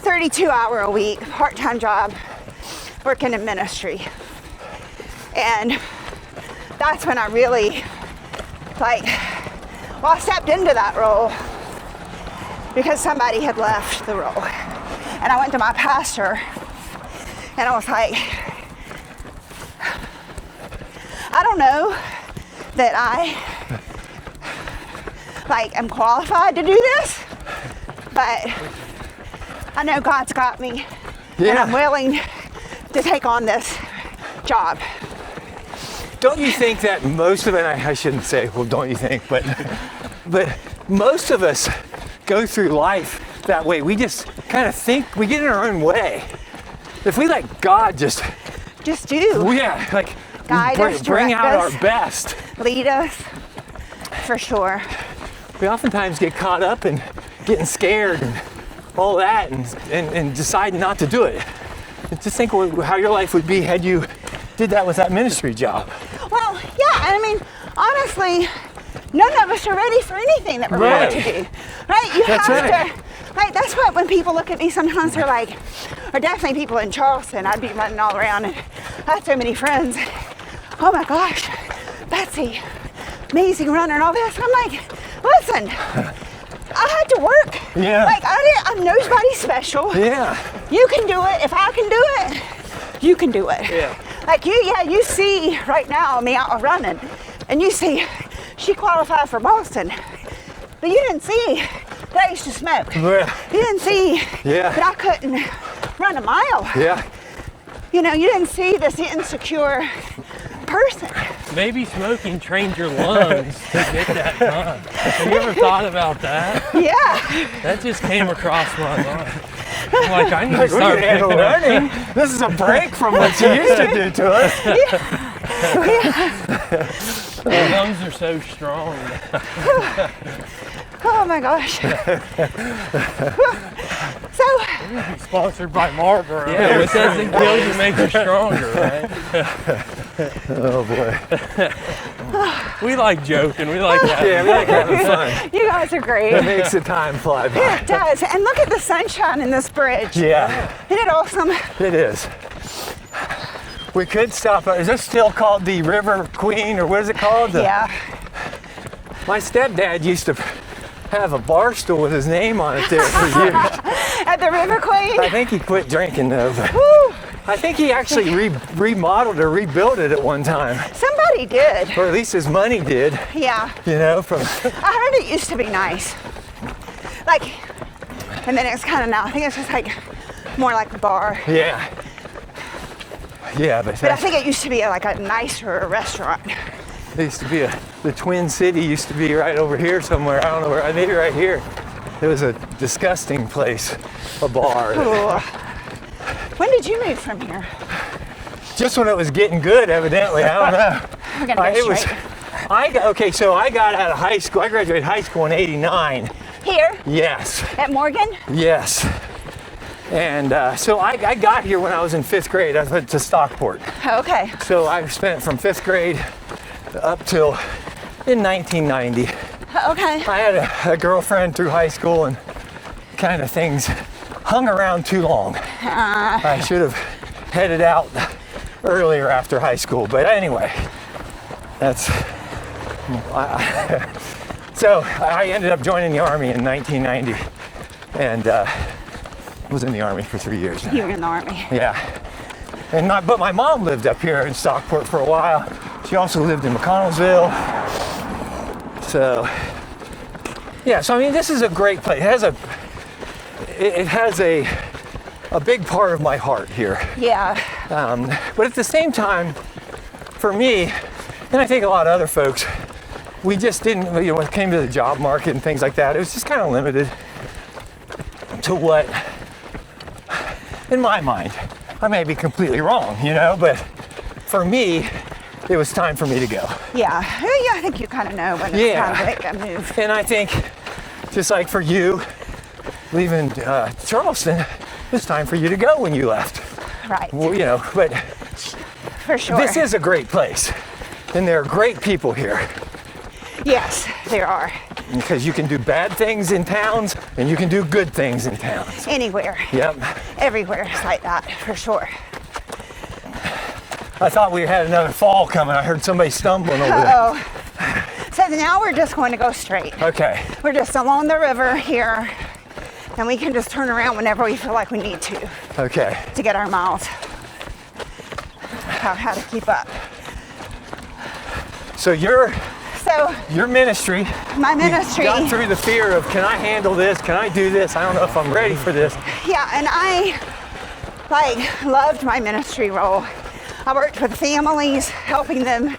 Speaker 3: 32-hour-a-week part-time job working in ministry. And that's when I really, I stepped into that role because somebody had left the role. And I went to my pastor and I was like, I don't know that I am qualified to do this, but I know God's got me.
Speaker 1: Yeah.
Speaker 3: And I'm willing to take on this job.
Speaker 1: Don't you think that most of it, I shouldn't say, well, don't you think, but most of us go through life that way. We just kind of think, we get in our own way. If we let God just
Speaker 3: do.
Speaker 1: Yeah,
Speaker 3: Guide us,
Speaker 1: bring
Speaker 3: direct
Speaker 1: out
Speaker 3: us.
Speaker 1: our best.
Speaker 3: Lead us, for sure.
Speaker 1: We oftentimes get caught up in getting scared and all that and decide not to do it. Just think how your life would be had you did that with that ministry job.
Speaker 3: Well, yeah, I mean, honestly, none of us are ready for anything that we're going to do. Right? You
Speaker 1: That's
Speaker 3: have
Speaker 1: right.
Speaker 3: to, that's what when people look at me sometimes they're like, or definitely people in Charleston, I'd be running all around and I have so many friends. Oh my gosh, Betsy, amazing runner and all this. I'm like, listen, I had to work.
Speaker 1: Yeah.
Speaker 3: I'm nobody special.
Speaker 1: Yeah.
Speaker 3: You can do it. If I can do it, you can do it.
Speaker 1: Yeah.
Speaker 3: You see right now me out running, and you see she qualified for Boston, but you didn't see that I used to smoke.
Speaker 1: Yeah.
Speaker 3: You didn't see
Speaker 1: Yeah.
Speaker 3: that I couldn't run a mile.
Speaker 1: Yeah.
Speaker 3: you know, you didn't see this insecure person.
Speaker 2: Maybe smoking trained your lungs to get that done. Have you ever thought about that?
Speaker 3: Yeah.
Speaker 2: That just came across my mind. I'm like, I need to
Speaker 1: Like, we
Speaker 2: start
Speaker 1: can handle
Speaker 2: picking up.
Speaker 1: learning. This is a break from what you used to do to us.
Speaker 2: My lungs are so strong.
Speaker 3: Oh my gosh. So,
Speaker 2: Sponsored by Marlboro. Yeah, what doesn't kill you makes you stronger, right?
Speaker 1: Oh boy.
Speaker 2: We like joking. We like that.
Speaker 1: Yeah, we like having fun.
Speaker 3: you guys are great.
Speaker 1: It makes the time fly by.
Speaker 3: It does. And look at the sunshine in this bridge.
Speaker 1: Yeah,
Speaker 3: Isn't it awesome?
Speaker 1: it is. We could stop. Is this still called the River Queen, or what is it called?
Speaker 3: Yeah.
Speaker 1: My stepdad used to have a bar stool with his name on it there for years.
Speaker 3: At the River Queen.
Speaker 1: I think he quit drinking though. But
Speaker 3: Woo.
Speaker 1: I think he actually remodeled or rebuilt it at one time,
Speaker 3: Somebody did.
Speaker 1: or at least his money did.
Speaker 3: Yeah.
Speaker 1: You know, from
Speaker 3: I heard it used to be nice. Like, and then it's kind of now. I think it's just like more like a bar.
Speaker 1: yeah, but
Speaker 3: But I think it used to be like a nicer restaurant.
Speaker 1: it used to be the Twin City used to be right over here somewhere. I don't know where. Maybe right here. It was a disgusting place, a bar.
Speaker 3: Ooh. When did you move from here?
Speaker 1: Just when it was getting good, evidently. I don't know.
Speaker 3: We're gonna go straight.
Speaker 1: So I got out of high school. I graduated high school in '89.
Speaker 3: Here
Speaker 1: Yes,
Speaker 3: at Morgan.
Speaker 1: yes. And so I got here when I was in 5th grade. I went to Stockport.
Speaker 3: Okay.
Speaker 1: So I spent from 5th grade up till in 1990.
Speaker 3: Okay.
Speaker 1: I had a girlfriend through high school, and kind of things hung around too long. I should have headed out earlier after high school, but anyway, that's. So I ended up joining the Army in 1990, and was in the Army for 3 years.
Speaker 3: You were in the Army.
Speaker 1: Yeah. But my mom lived up here in Stockport for a while. She also lived in McConnelsville. So, yeah, so I mean, this is a great place. It has a big part of my heart here.
Speaker 3: Yeah.
Speaker 1: But at the same time, for me, and I think a lot of other folks, we just didn't, when it came to the job market and things like that, it was just kind of limited to what, in my mind, I may be completely wrong, but for me, it was time for me to go.
Speaker 3: Yeah. Yeah. I think you kind of know when it's time to make that move.
Speaker 1: And I think, just like for you, leaving Charleston, it was time for you to go when you left.
Speaker 3: Right.
Speaker 1: Well, but
Speaker 3: For sure.
Speaker 1: this is a great place, and there are great people here.
Speaker 3: Yes, there are.
Speaker 1: Because you can do bad things in towns, and you can do good things in towns.
Speaker 3: Anywhere.
Speaker 1: Yep.
Speaker 3: Everywhere is like that, for sure.
Speaker 1: I thought we had another fall coming. I heard somebody stumbling over there.
Speaker 3: Oh. So now we're just going to go straight.
Speaker 1: Okay.
Speaker 3: We're just along the river here, and we can just turn around whenever we feel like we need to
Speaker 1: Okay.
Speaker 3: get our miles. How to keep up.
Speaker 1: So your
Speaker 3: So
Speaker 1: ministry,
Speaker 3: my ministry,
Speaker 1: got through the fear of, can I handle this? Can I do this? I don't know if I'm ready for this.
Speaker 3: yeah, and I loved my ministry role. I worked with families, helping them,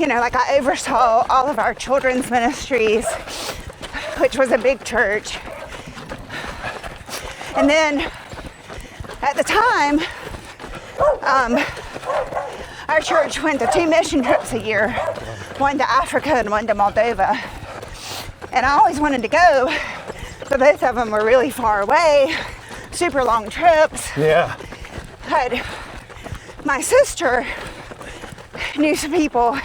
Speaker 3: I oversaw all of our children's ministries, which was a big church. And then at the time, our church went to 2 mission trips a year, one to Africa and one to Moldova. And I always wanted to go, but both of them were really far away, super long trips.
Speaker 1: Yeah.
Speaker 3: But my sister knew some people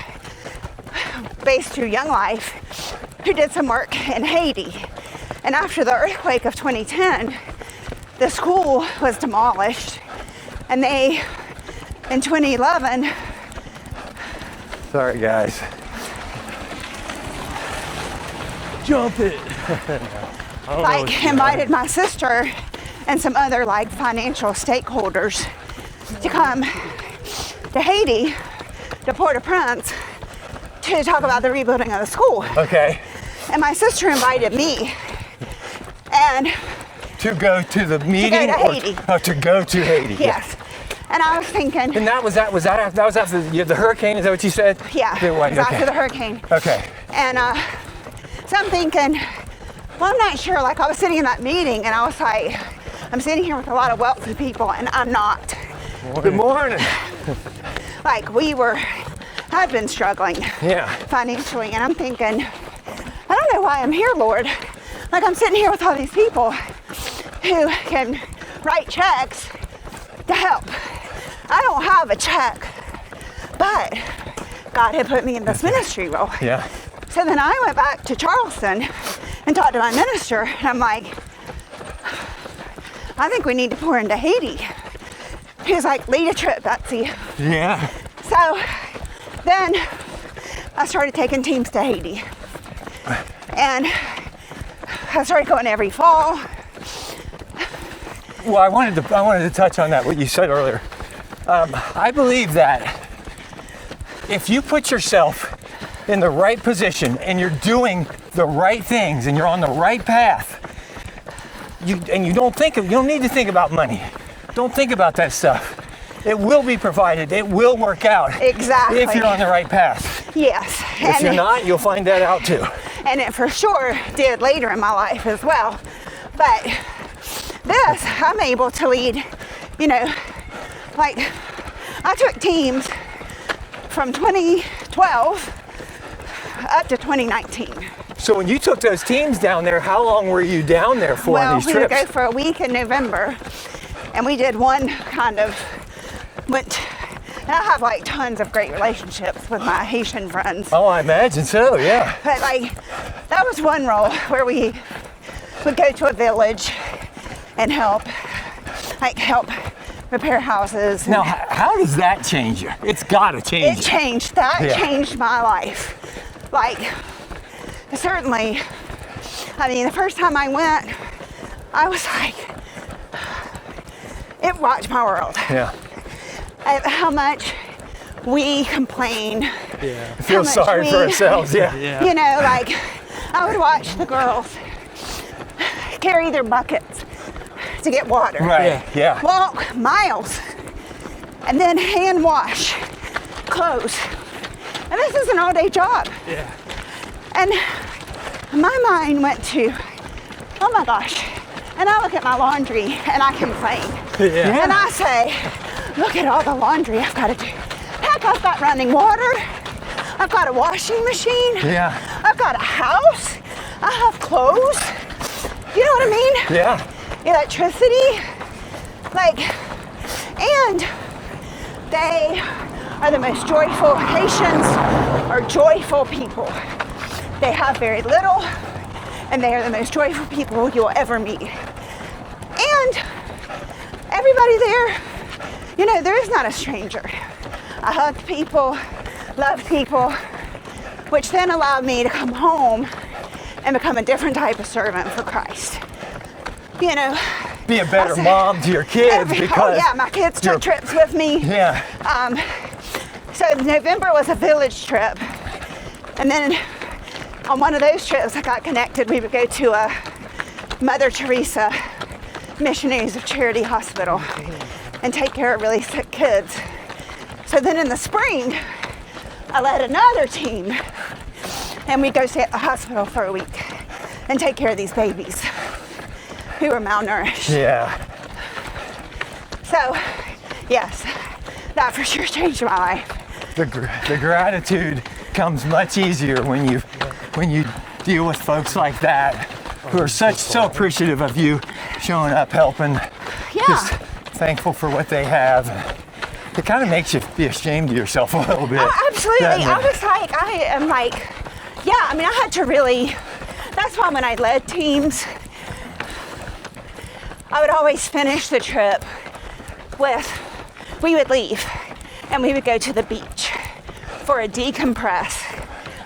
Speaker 3: based through Young Life who did some work in Haiti. And after the earthquake of 2010, the school was demolished, and they, in 2011,
Speaker 1: Sorry, guys.
Speaker 2: Jump it.
Speaker 3: invited my sister and some other financial stakeholders to come to Haiti, to Port-au-Prince, to talk about the rebuilding of the school.
Speaker 1: Okay.
Speaker 3: And my sister invited me, and
Speaker 1: To go to the meeting?
Speaker 3: Haiti.
Speaker 1: To go to Haiti.
Speaker 3: yes, And I was thinking.
Speaker 1: And that was after the hurricane. Is that what you said?
Speaker 3: Yeah. It was after the hurricane.
Speaker 1: Okay.
Speaker 3: And so I'm thinking, well, I'm not sure. Like I was sitting in that meeting, and I was like, I'm sitting here with a lot of wealthy people, and I'm not.
Speaker 1: Good morning.
Speaker 3: Like I've been struggling.
Speaker 1: Yeah.
Speaker 3: Financially, and I'm thinking, I don't know why I'm here, Lord. Like I'm sitting here with all these people who can write checks to help. I don't have a check, but God had put me in this ministry role.
Speaker 1: Yeah.
Speaker 3: So then I went back to Charleston and talked to my minister, and I'm like, I think we need to pour into Haiti. He was like, lead a trip, Betsy.
Speaker 1: Yeah.
Speaker 3: So then I started taking teams to Haiti. And I started going every fall.
Speaker 1: Well, I wanted to touch on that, what you said earlier. I believe that if you put yourself in the right position and you're doing the right things and you're on the right path, you don't need to think about money. Don't think about that stuff. It will be provided. It will work out.
Speaker 3: Exactly.
Speaker 1: If you're on the right path.
Speaker 3: Yes.
Speaker 1: If you're not, you'll find that out too.
Speaker 3: And it for sure did later in my life as well. But this, I'm able to lead, like I took teams from 2012 up to 2019.
Speaker 1: So when you took those teams down there, how long were you down there for on these
Speaker 3: we
Speaker 1: trips?
Speaker 3: would go for a week in November, and we did one and I have like tons of great relationships with my Haitian friends.
Speaker 1: Oh, I imagine so, yeah.
Speaker 3: But like, that was one role where we would go to a village and help repair houses.
Speaker 1: Now, how does that change you? It's gotta change you.
Speaker 3: Changed my life. Like, certainly, I mean, the first time I went, I was like, it rocked my world.
Speaker 1: Yeah.
Speaker 3: How much we complain.
Speaker 2: Yeah.
Speaker 1: Feel sorry for ourselves, yeah.
Speaker 2: Yeah.
Speaker 3: Like, I would watch the girls carry their buckets to get water.
Speaker 1: Right, yeah.
Speaker 3: Walk miles and then hand wash clothes. And this is an all-day job.
Speaker 2: Yeah.
Speaker 3: And my mind went to, oh my gosh. And I look at my laundry and I complain.
Speaker 2: Yeah.
Speaker 3: And I say, look at all the laundry I've got to do. Heck, I've got running water. I've got a washing machine.
Speaker 1: Yeah.
Speaker 3: I've got a house. I have clothes. You know what I mean?
Speaker 1: Yeah.
Speaker 3: Electricity. Like, and they are the most joyful. Haitians are joyful people. They have very little, and they are the most joyful people you'll ever meet. And everybody there, there is not a stranger. I hugged people, loved people, which then allowed me to come home and become a different type of servant for Christ.
Speaker 1: Be a better mom to your kids because
Speaker 3: my kids took trips with me.
Speaker 1: Yeah.
Speaker 3: So November was a village trip, and then on one of those trips I got connected. We would go to a Mother Teresa Missionaries of Charity Hospital and take care of really sick kids. So then in the spring, I led another team, and we'd go stay at the hospital for a week and take care of these babies who were malnourished.
Speaker 1: Yeah.
Speaker 3: So, yes, that for sure changed my life.
Speaker 1: The gratitude comes much easier when you deal with folks like that who are so appreciative of you showing up, helping, just thankful for what they have. It kind of makes you be ashamed of yourself a little bit.
Speaker 3: Oh, absolutely. I had to really, that's why when I led teams, I would always finish the trip we would leave and we would go to the beach for a decompress,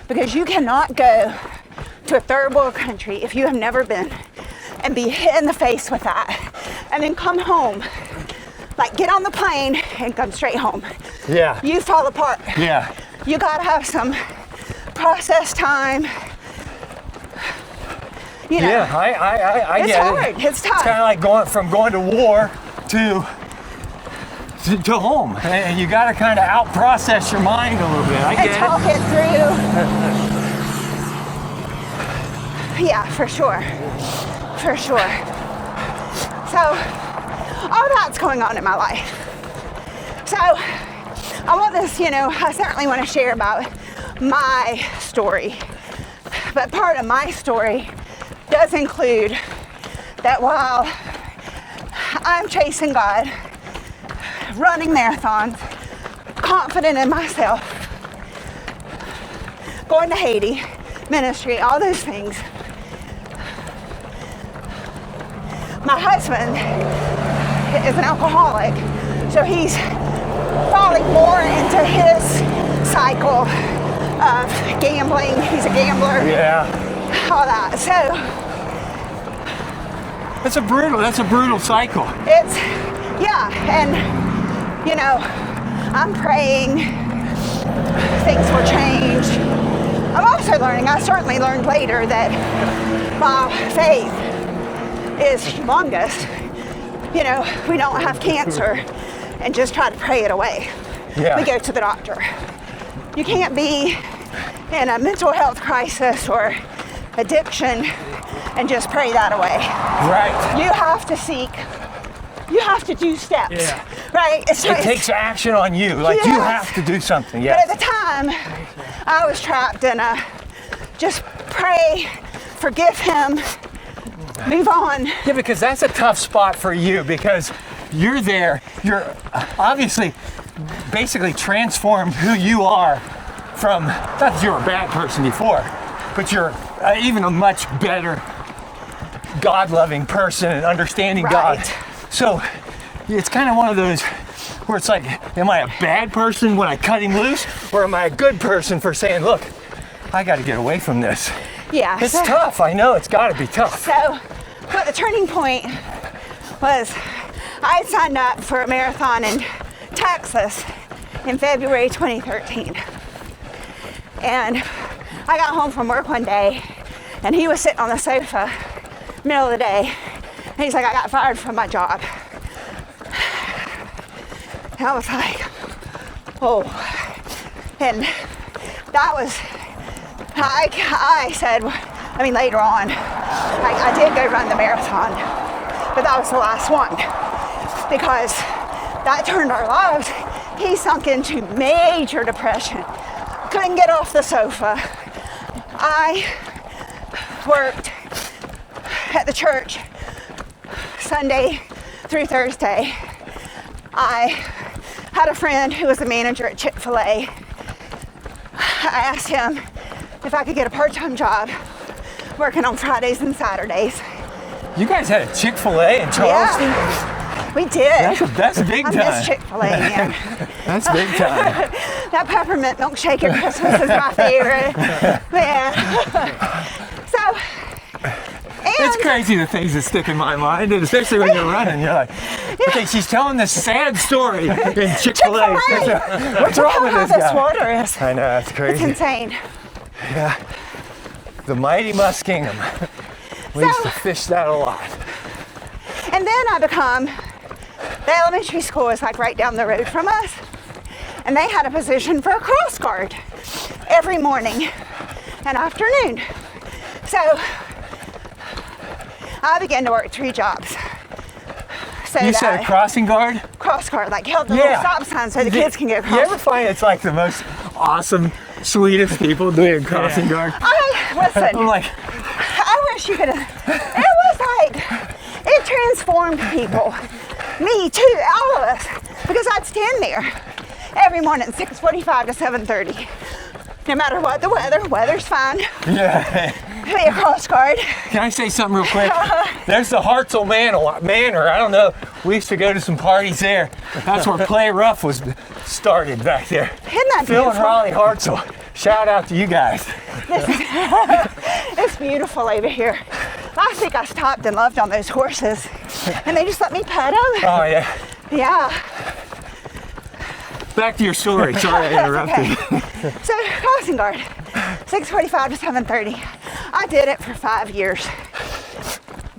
Speaker 3: because you cannot go to a third world country if you have never been and be hit in the face with that and then come home, like get on the plane and come straight home.
Speaker 1: Yeah.
Speaker 3: You fall apart.
Speaker 1: Yeah.
Speaker 3: You gotta have some process time.
Speaker 1: Yeah, I
Speaker 3: it's
Speaker 1: get
Speaker 3: hard.
Speaker 1: it.
Speaker 3: It's tough.
Speaker 1: It's kind of like going to war to to home, and you got to kind of out-process your mind a little bit. I get
Speaker 3: talk it through. Yeah, for sure. For sure. So, all that's going on in my life. So, I want this, I certainly want to share about my story. But part of my story does include that while I'm chasing God, running marathons, confident in myself, going to Haiti, ministry, all those things, my husband is an alcoholic, so he's falling more into his cycle of gambling. He's a gambler.
Speaker 1: Yeah.
Speaker 3: All that. So
Speaker 1: that's a brutal cycle.
Speaker 3: It's, and I'm praying things will change. I'm also learning, I certainly learned later that my faith is humongous. We don't have cancer and just try to pray it away.
Speaker 1: Yeah.
Speaker 3: We go to the doctor. You can't be in a mental health crisis or addiction and just pray that away.
Speaker 1: Right.
Speaker 3: You have to do steps.
Speaker 1: Yeah.
Speaker 3: Right?
Speaker 1: It takes action on you. Like, you have to do something. Yeah.
Speaker 3: But at the time, I was trapped in a just pray, forgive him, move on.
Speaker 1: Yeah, because that's a tough spot for you, because you're there. You're obviously basically transformed who you are from, not that you were a bad person before, but you're even a much better God-loving person and understanding God. So it's kind of one of those where it's like, am I a bad person when I cut him loose, or am I a good person for saying, look, I got to get away from this?
Speaker 3: Yeah.
Speaker 1: It's tough. I know it's got to be tough.
Speaker 3: So, but the turning point was I signed up for a marathon in Texas in February 2013. And I got home from work one day, and he was sitting on the sofa, middle of the day, and he's like, I got fired from my job. And I was like, oh. And that was, I said, later on, I did go run the marathon, but that was the last one, because that turned our lives. He sunk into major depression, couldn't get off the sofa. I worked at the church Sunday through Thursday. I had a friend who was a manager at Chick-fil-A. I asked him if I could get a part-time job working on Fridays and Saturdays.
Speaker 1: You guys had a Chick-fil-A in Charleston?
Speaker 3: Yeah, we did.
Speaker 1: That's big time.
Speaker 3: I miss Chick-fil-A, man.
Speaker 1: That's big time.
Speaker 3: That peppermint milkshake at Christmas is my favorite. Man. So,
Speaker 1: it's crazy the things that stick in my mind, and especially when you're running, you're like, okay, she's telling this sad story in Chick-fil-A. What's wrong with this guy?
Speaker 3: This water is.
Speaker 1: I know, that's crazy.
Speaker 3: It's insane.
Speaker 1: Yeah. The mighty Muskingum. We used to fish that a lot.
Speaker 3: And then the elementary school is like right down the road from us. And they had a position for a cross guard every morning and afternoon. So I began to work 3 jobs. So
Speaker 1: you said a crossing guard?
Speaker 3: Cross guard, like held the little stop sign so the kids can get across.
Speaker 1: You ever find it's like the most awesome, sweetest people doing a crossing guard?
Speaker 3: Listen,
Speaker 1: I'm like,
Speaker 3: I wish you could have. It was like, it transformed people. Me too, all of us. Because I'd stand there every morning, 6:45 to 7:30. No matter what the weather's fine.
Speaker 1: Yeah.
Speaker 3: Be a cross guard.
Speaker 1: Can I say something real quick? There's the Hartzell Manor. I don't know. We used to go to some parties there. That's where Play Rough was started back there.
Speaker 3: Isn't that
Speaker 1: Phil
Speaker 3: beautiful?
Speaker 1: and Raleigh Hartzell. Shout out to you guys.
Speaker 3: It's beautiful over here. Last week I stopped and loved on those horses, and they just let me pet them.
Speaker 1: Oh yeah.
Speaker 3: Yeah.
Speaker 1: Back to your story. Sorry I interrupted.
Speaker 3: Okay. So crossing guard, 6:45 to 7:30. I did it for 5 years,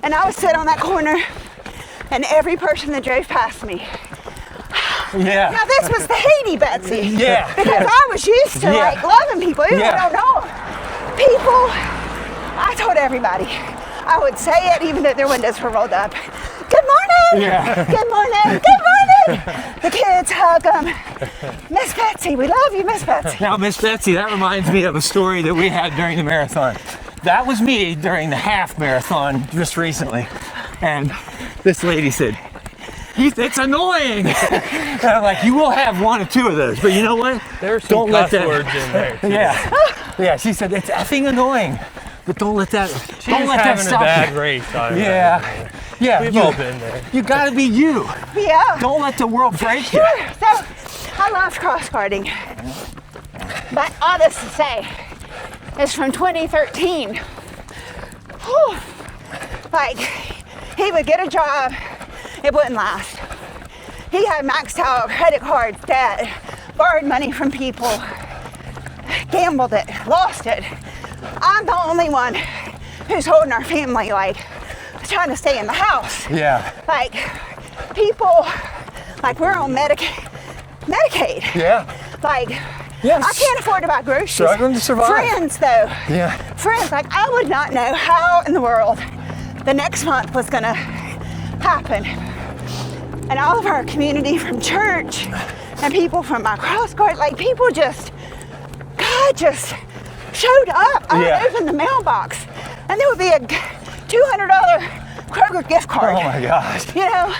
Speaker 3: and I would sit on that corner, and every person that drove past me,
Speaker 1: Yeah.
Speaker 3: Now this was the Haiti Betsy.
Speaker 1: Yeah.
Speaker 3: Because I was used to
Speaker 1: Yeah.
Speaker 3: like loving people. Even
Speaker 1: Yeah.
Speaker 3: though I don't know people. I told everybody. I would say it even though their windows were rolled up. Good morning.
Speaker 1: Yeah.
Speaker 3: Good morning. Good morning. The kids hug them. Miss Betsy, we love you, Miss Betsy.
Speaker 1: Now, Miss Betsy, that reminds me of a story that we had during the marathon. That was me during the half marathon just recently. And this lady said, it's annoying. And I'm like, you will have one or two of those, but you know what?
Speaker 2: There's some cuss words in there. Too.
Speaker 1: Yeah. Yeah, she said, it's effing annoying, but don't let that
Speaker 2: Having a
Speaker 1: stop
Speaker 2: bad
Speaker 1: you.
Speaker 2: race.
Speaker 1: Yeah. Yeah.
Speaker 2: We've all been there.
Speaker 1: You gotta be you.
Speaker 3: Yeah.
Speaker 1: Don't let the world break you.
Speaker 3: Sure. So I loved cross guarding. But all this to say, it's from 2013. Whew. Like, he would get a job, it wouldn't last. He had maxed out credit cards, debt, borrowed money from people, gambled it, lost it. I'm the only one who's holding our family, like, trying to stay in the house.
Speaker 1: Yeah.
Speaker 3: Like, people, like, we're on Medicaid.
Speaker 1: Yeah.
Speaker 3: Like,
Speaker 1: Yes.
Speaker 3: I can't afford to buy groceries.
Speaker 1: Struggling to survive.
Speaker 3: Friends, though.
Speaker 1: Yeah.
Speaker 3: Friends, like, I would not know how in the world the next month was gonna happen. And all of our community from church and people from my cross guard, like, people just, God just showed up. I
Speaker 1: Yeah.
Speaker 3: would open the mailbox and there would be a $200 Kroger gift card.
Speaker 1: Oh my gosh.
Speaker 3: You know,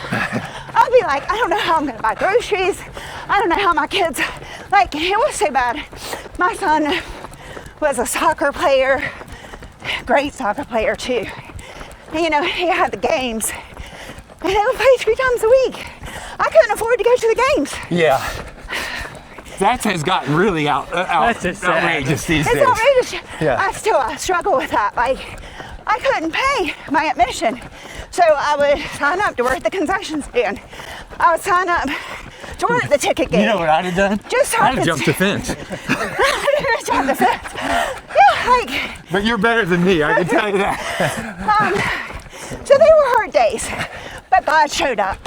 Speaker 3: I'll be like, I don't know how I'm gonna buy groceries. I don't know how my kids, like, it was so bad. My son was a soccer player, great soccer player too. And, you know, he had the games and they would play 3 times a week. I couldn't afford to go to the games.
Speaker 1: Yeah. That has gotten really
Speaker 2: That's just sad.
Speaker 1: outrageous these
Speaker 3: It's
Speaker 1: days.
Speaker 3: outrageous.
Speaker 1: Yeah.
Speaker 3: I struggle with that. Like, I couldn't pay my admission. So I would sign up to work at the concession stand. I would sign up to work at the ticket gate.
Speaker 1: You know what I'd have done?
Speaker 3: Just
Speaker 1: I'd have
Speaker 3: talking
Speaker 1: jumped the fence.
Speaker 3: Jump the fence. Yeah, like,
Speaker 1: But you're better than me, I can tell you that.
Speaker 3: so they were hard days, but God showed up.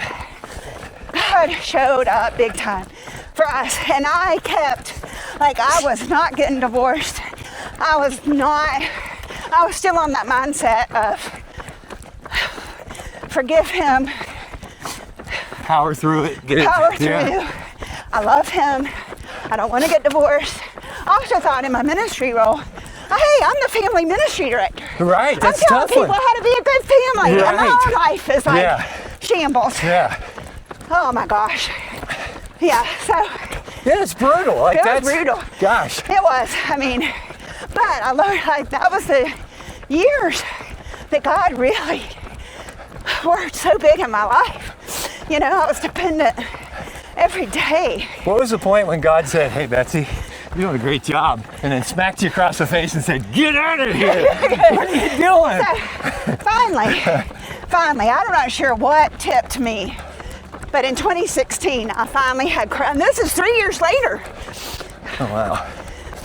Speaker 3: God showed up big time for us. And I kept, like, I was not getting divorced. I was still on that mindset of forgive him,
Speaker 1: Power through it. Get it.
Speaker 3: power through.
Speaker 1: Yeah.
Speaker 3: I love him. I don't want to get divorced. I also thought in my ministry role, hey, I'm the family ministry director.
Speaker 1: Right, that's
Speaker 3: I'm telling
Speaker 1: tough
Speaker 3: people
Speaker 1: one.
Speaker 3: how to be a good family. And my
Speaker 1: Right.
Speaker 3: own life is like
Speaker 1: Yeah.
Speaker 3: shambles.
Speaker 1: Yeah.
Speaker 3: Oh my gosh. Yeah, so
Speaker 1: Yeah, it's brutal. Like
Speaker 3: it was
Speaker 1: that's
Speaker 3: brutal.
Speaker 1: Gosh.
Speaker 3: It was. I mean, but I learned, like, that was the years that God really worked so big in my life. You know, I was dependent every day.
Speaker 1: What was the point when God said, "Hey, Betsy, you're doing a great job," and then smacked you across the face and said, "Get out of here! What are you doing?"
Speaker 3: So finally, I'm not sure what tipped me, but in 2016, I finally had, and this is 3 years later.
Speaker 1: Oh wow.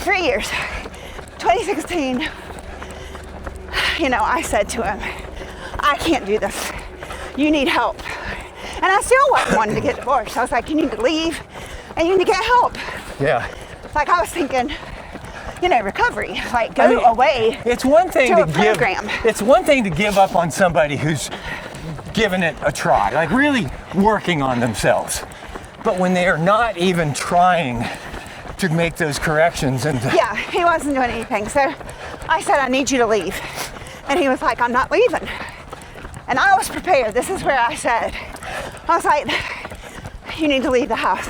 Speaker 3: 3 years. 2016, you know, I said to him, I can't do this. You need help. And I still wasn't wanting to get divorced. I was like, you need to leave and you need to get help.
Speaker 1: Yeah.
Speaker 3: Like, I was thinking, you know, recovery, like, go
Speaker 1: I mean,
Speaker 3: away.
Speaker 1: It's one thing
Speaker 3: To
Speaker 1: to
Speaker 3: a
Speaker 1: give.
Speaker 3: program.
Speaker 1: It's one thing to give up on somebody who's given it a try, like really working on themselves. But when they are not even trying to make those corrections and
Speaker 3: Yeah, he wasn't doing anything. So I said, I need you to leave. And he was like, I'm not leaving. And I was prepared. This is where I said, I was like, you need to leave the house.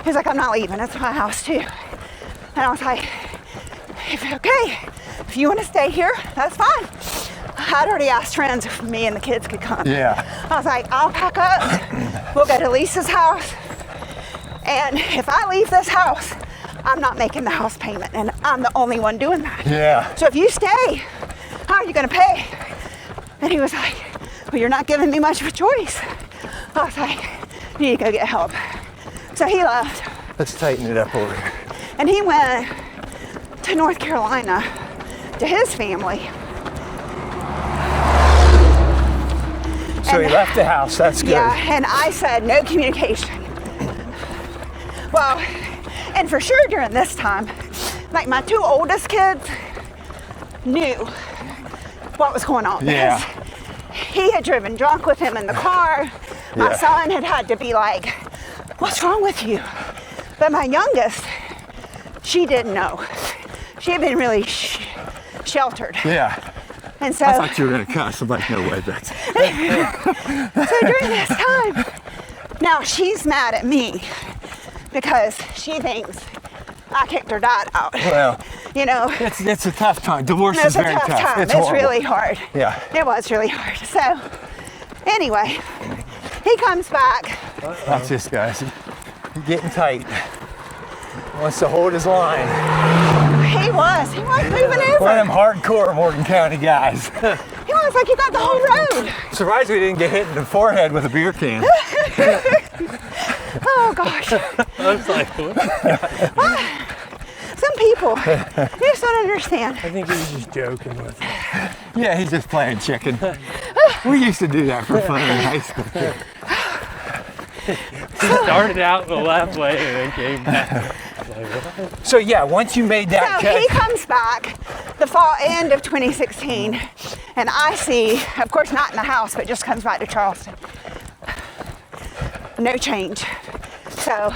Speaker 3: He was like, I'm not leaving. It's my house too. And I was like, if you want to stay here, that's fine. I'd already asked friends if me and the kids could come.
Speaker 1: yeah.
Speaker 3: I was like, I'll pack up. We'll go to Lisa's house. And if I leave this house, I'm not making the house payment. And I'm the only one doing that.
Speaker 1: Yeah.
Speaker 3: So if you stay, how are you going to pay? And he was like, well, you're not giving me much of a choice. I was like, you need to go get help. So he left.
Speaker 1: Let's tighten it up over here.
Speaker 3: And he went to North Carolina to his family.
Speaker 1: So he
Speaker 3: And-
Speaker 1: left the house. That's good.
Speaker 3: Yeah, and I said no communication Well, and for sure during this time, like my two oldest kids knew what was going on.
Speaker 1: Yeah.
Speaker 3: He had driven drunk with him in the car. My
Speaker 1: Yeah.
Speaker 3: son had to be like, what's wrong with you? But my youngest, she didn't know. She had been really sheltered.
Speaker 1: Yeah.
Speaker 3: And so,
Speaker 1: I thought you were gonna cuss. I'm like, no way, Betsy.
Speaker 3: so during this time, now she's mad at me because she thinks I kicked her dad out.
Speaker 1: Well,
Speaker 3: You know,
Speaker 1: it's a tough time. Divorce
Speaker 3: it's
Speaker 1: is
Speaker 3: a
Speaker 1: very
Speaker 3: tough time. It's
Speaker 1: horrible.
Speaker 3: really hard.
Speaker 1: Yeah.
Speaker 3: It was really hard. So, anyway, he comes back.
Speaker 1: Watch this, guys. He's getting tight. Wants to hold his line.
Speaker 3: He was moving over.
Speaker 1: One of them hardcore Morgan County guys.
Speaker 3: He was like, you got the whole road.
Speaker 1: Surprised we didn't get hit in the forehead with a beer can.
Speaker 3: Oh gosh.
Speaker 2: I was like, what?
Speaker 3: Some people, you just don't understand.
Speaker 2: I think he was just joking with it.
Speaker 1: Yeah, he's just playing chicken. We used to do that for fun in high school.
Speaker 2: He started out the left way and then came back. Like, what?
Speaker 1: So yeah, once you made that
Speaker 3: So
Speaker 1: cut,
Speaker 3: he comes back the end of 2016, and I see, of course not in the house, but just comes back to Charleston. No change. So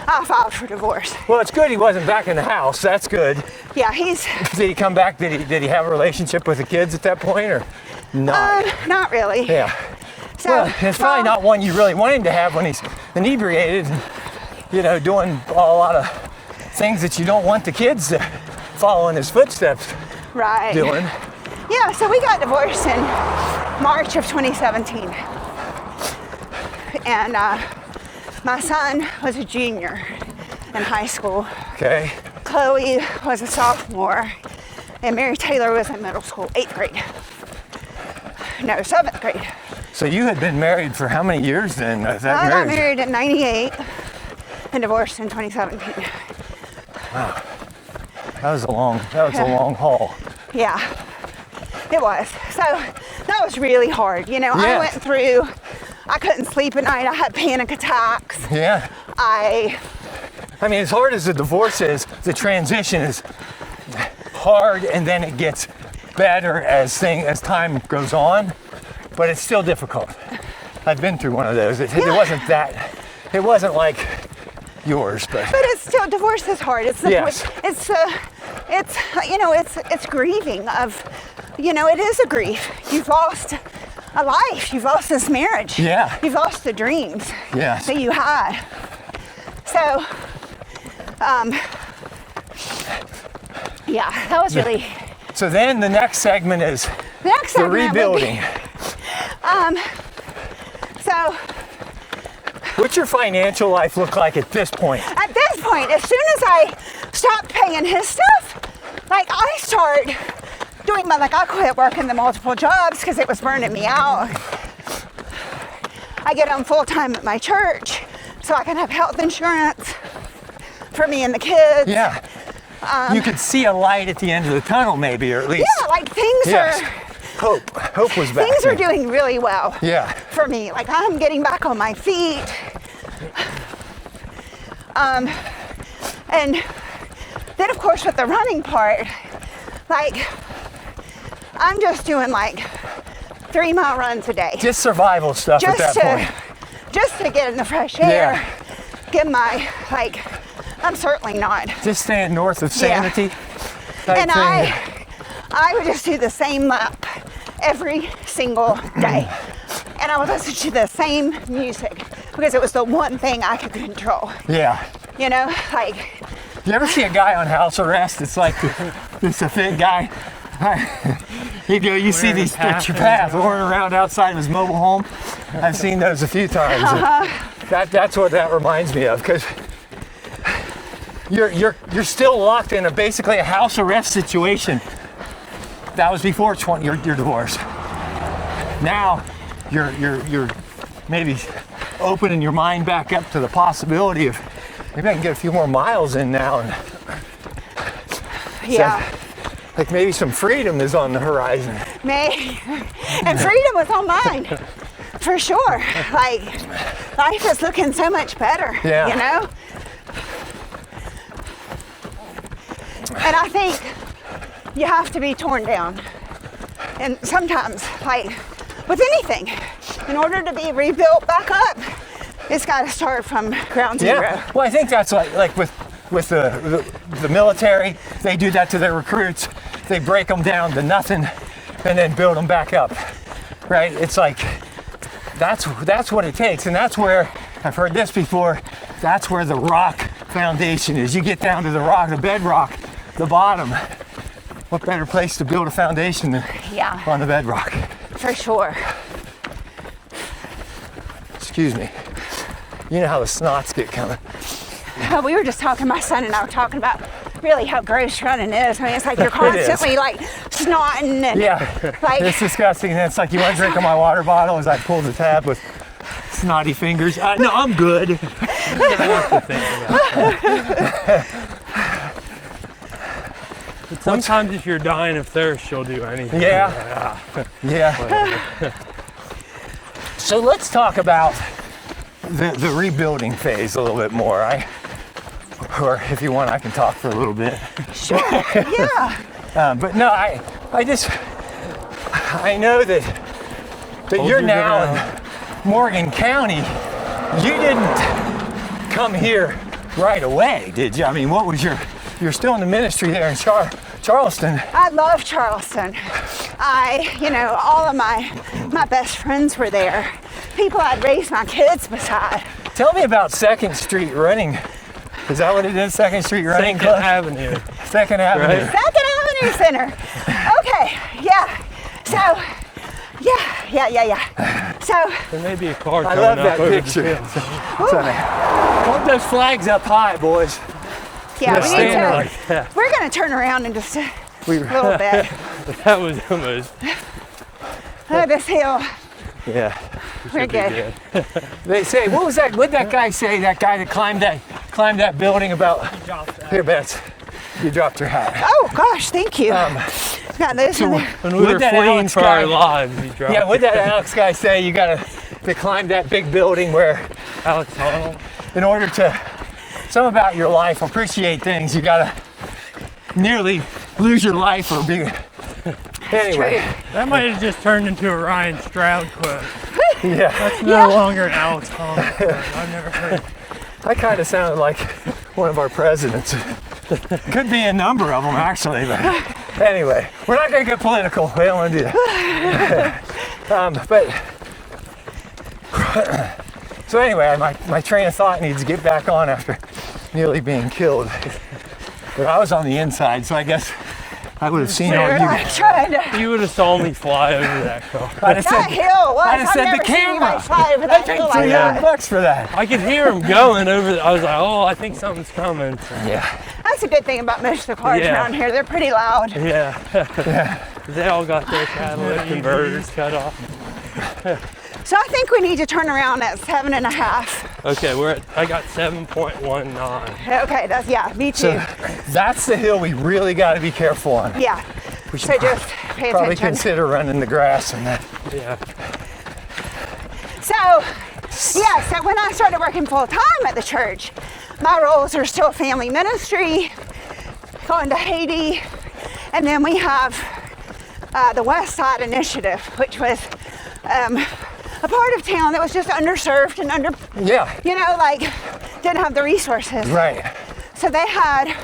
Speaker 3: I filed for divorce.
Speaker 1: well, it's good he wasn't back in the house. That's good.
Speaker 3: Yeah, he's
Speaker 1: Did he come back? Did he have a relationship with the kids at that point, or not?
Speaker 3: not really.
Speaker 1: Yeah.
Speaker 3: So
Speaker 1: Well, it's probably not one you really want him to have when he's inebriated and, you know, doing a lot of things that you don't want the kids to follow in his footsteps
Speaker 3: right.
Speaker 1: doing.
Speaker 3: Yeah, so we got divorced in March of 2017. And my son was a junior in high school.
Speaker 1: Okay.
Speaker 3: Chloe was a sophomore. And Mary Taylor was in middle school, 8th grade. No, 7th grade.
Speaker 1: So you had been married for how many years then?
Speaker 3: I got married in 98 and divorced in 2017.
Speaker 1: That was a long haul.
Speaker 3: Yeah, it was. So that was really hard. You know,
Speaker 1: Yeah.
Speaker 3: I went through, I couldn't sleep at night. I had panic attacks.
Speaker 1: Yeah. I mean, as hard as the divorce is, the transition is hard, and then it gets better as time goes on, but it's still difficult. I've been through one of those. It wasn't like yours, but
Speaker 3: it's still, divorce is hard. It's
Speaker 1: Yes.
Speaker 3: It's grieving of, you know, it is a grief. You've lost a life. You've lost this marriage.
Speaker 1: Yeah.
Speaker 3: You've lost the dreams
Speaker 1: yes.
Speaker 3: that you had. So, yeah, that was really.
Speaker 1: So then the next segment is
Speaker 3: The next
Speaker 1: the
Speaker 3: segment would be-
Speaker 1: rebuilding.
Speaker 3: So
Speaker 1: What's your financial life look like at this point?
Speaker 3: at this point, as soon as I stopped paying his stuff, like I start doing I quit working the multiple jobs because it was burning me out. I get on full time at my church so I can have health insurance for me and the kids.
Speaker 1: Yeah. You could see a light at the end of the tunnel, maybe, or at least.
Speaker 3: Yeah, like things
Speaker 1: Yes.
Speaker 3: are
Speaker 1: Hope was back.
Speaker 3: things are doing really well.
Speaker 1: Yeah.
Speaker 3: For me, like I'm getting back on my feet. And then of course with the running part, like I'm just doing like 3-mile runs a day.
Speaker 1: Just survival stuff at that point.
Speaker 3: Just to get in the fresh air.
Speaker 1: Yeah.
Speaker 3: Get my I'm certainly not.
Speaker 1: Just staying north of sanity. type
Speaker 3: And
Speaker 1: thing.
Speaker 3: I would just do the same lap every single day. And I would listen to the same music because it was the one thing I could control.
Speaker 1: Yeah.
Speaker 3: You know, like,
Speaker 1: You ever see a guy on house arrest? It's like this a fit guy. You see
Speaker 2: Wearing
Speaker 1: these
Speaker 2: a path
Speaker 1: picture paths roaring around outside of his mobile home. I've seen those a few times. That's what that reminds me of, because you're still locked in basically a house arrest situation. That was before your divorce. Now you're maybe opening your mind back up to the possibility of maybe I can get a few more miles in now, and
Speaker 3: yeah.
Speaker 1: like maybe some freedom is on the horizon.
Speaker 3: And freedom was on mine, for sure. Like, life is looking so much better,
Speaker 1: Yeah.
Speaker 3: you know? And I think you have to be torn down. And sometimes, like with anything, in order to be rebuilt back up, it's got to start from ground zero.
Speaker 1: Yeah. Well, I think that's like with the military, they do that to their recruits. They break them down to nothing and then build them back up, right? It's like, that's what it takes. And that's where, I've heard this before, that's where the rock foundation is. You get down to the rock, the bedrock, the bottom. What better place to build a foundation than on the bedrock?
Speaker 3: For sure.
Speaker 1: Excuse me. You know how the snots get coming.
Speaker 3: We were just talking, my son and I were talking about really how gross running is. I mean, it's like you're constantly like snotting and like,
Speaker 1: it's disgusting. And it's like, you want to drink on my water bottle as I pull the tab with snotty fingers. No, I'm good.
Speaker 2: You don't have to think about it. But sometimes if you're dying of thirst, you'll do anything.
Speaker 1: Yeah. So let's talk about the rebuilding phase a little bit more. Or if you want, I can talk for a little bit.
Speaker 3: Sure, yeah.
Speaker 1: But no, I know that you're now in Morgan County. You didn't come here right away, did you? I mean, what was you're still in the ministry there in Charleston.
Speaker 3: I love Charleston. All of my best friends were there. People I'd raised my kids beside.
Speaker 1: Tell me about 2nd Street running. Is that what it is? 2nd Street running club?
Speaker 2: 2nd Avenue.
Speaker 1: 2nd Avenue.
Speaker 2: Right.
Speaker 3: 2nd Avenue Center. Okay, yeah. So, yeah. So,
Speaker 2: There may be a car
Speaker 1: I
Speaker 2: coming
Speaker 1: love
Speaker 2: up
Speaker 1: that
Speaker 2: over
Speaker 1: picture.
Speaker 2: the field.
Speaker 1: Hold those flags up high, boys.
Speaker 3: yeah,
Speaker 1: Just
Speaker 3: we need
Speaker 1: stand
Speaker 3: to,
Speaker 1: like
Speaker 2: that.
Speaker 3: we're gonna turn around in just a little bit.
Speaker 2: That was almost.
Speaker 3: Oh, this hill,
Speaker 1: Yeah.
Speaker 3: we're good.
Speaker 1: They say, what was that? What did that guy say? That guy that climbed that building about? Here, Bets. You dropped your hat.
Speaker 3: Oh gosh, thank you. Got those in there.
Speaker 2: When we were
Speaker 1: Would that
Speaker 2: fleeing
Speaker 1: Alex
Speaker 2: for
Speaker 1: guy-
Speaker 2: our lives, he dropped.
Speaker 1: Yeah, what did that Alex guy say? You gotta climb that big building where,
Speaker 2: Alex Honnold.
Speaker 1: in order to, some about your life, appreciate things, you gotta nearly lose your life or be. Anyway,
Speaker 2: That might have just turned into a Ryan Stroud quote.
Speaker 1: yeah,
Speaker 2: It's no longer an Alex Honnold quote. I've never heard it.
Speaker 1: I kind of sounded like one of our presidents. Could be a number of them actually, but anyway, we're not gonna get political. We don't want to do that. So anyway, my train of thought needs to get back on after nearly being killed. But I was on the inside, so I guess I would have seen all
Speaker 3: We're
Speaker 1: you.
Speaker 3: like trying to.
Speaker 2: You would have saw me fly over that car.
Speaker 1: I'd have
Speaker 3: That
Speaker 1: said,
Speaker 3: hill was.
Speaker 1: I'd have
Speaker 3: I've
Speaker 1: said
Speaker 3: never
Speaker 1: the
Speaker 3: seen
Speaker 1: camera.
Speaker 3: anybody fly over
Speaker 1: I
Speaker 3: that
Speaker 1: paid
Speaker 3: hill like
Speaker 1: $300
Speaker 3: that.
Speaker 1: for that.
Speaker 2: I could hear him going over. I was like, oh, I think something's coming.
Speaker 1: Yeah.
Speaker 3: That's a good thing about most of the cars
Speaker 2: Yeah.
Speaker 3: around here. They're pretty loud.
Speaker 2: Yeah. They all got their catalytic converters cut off.
Speaker 3: So I think we need to turn around at 7.5.
Speaker 2: Okay, I got 7.19.
Speaker 3: Okay, me too.
Speaker 1: So that's the hill we really got to be careful on.
Speaker 3: Yeah.
Speaker 1: We should
Speaker 3: So just pay
Speaker 1: probably
Speaker 3: attention.
Speaker 1: consider running the grass and that.
Speaker 2: Yeah.
Speaker 3: So when I started working full time at the church, my roles are still family ministry, going to Haiti, and then we have the West Side Initiative, which was a part of town that was just underserved and didn't have the resources.
Speaker 1: Right.
Speaker 3: So they had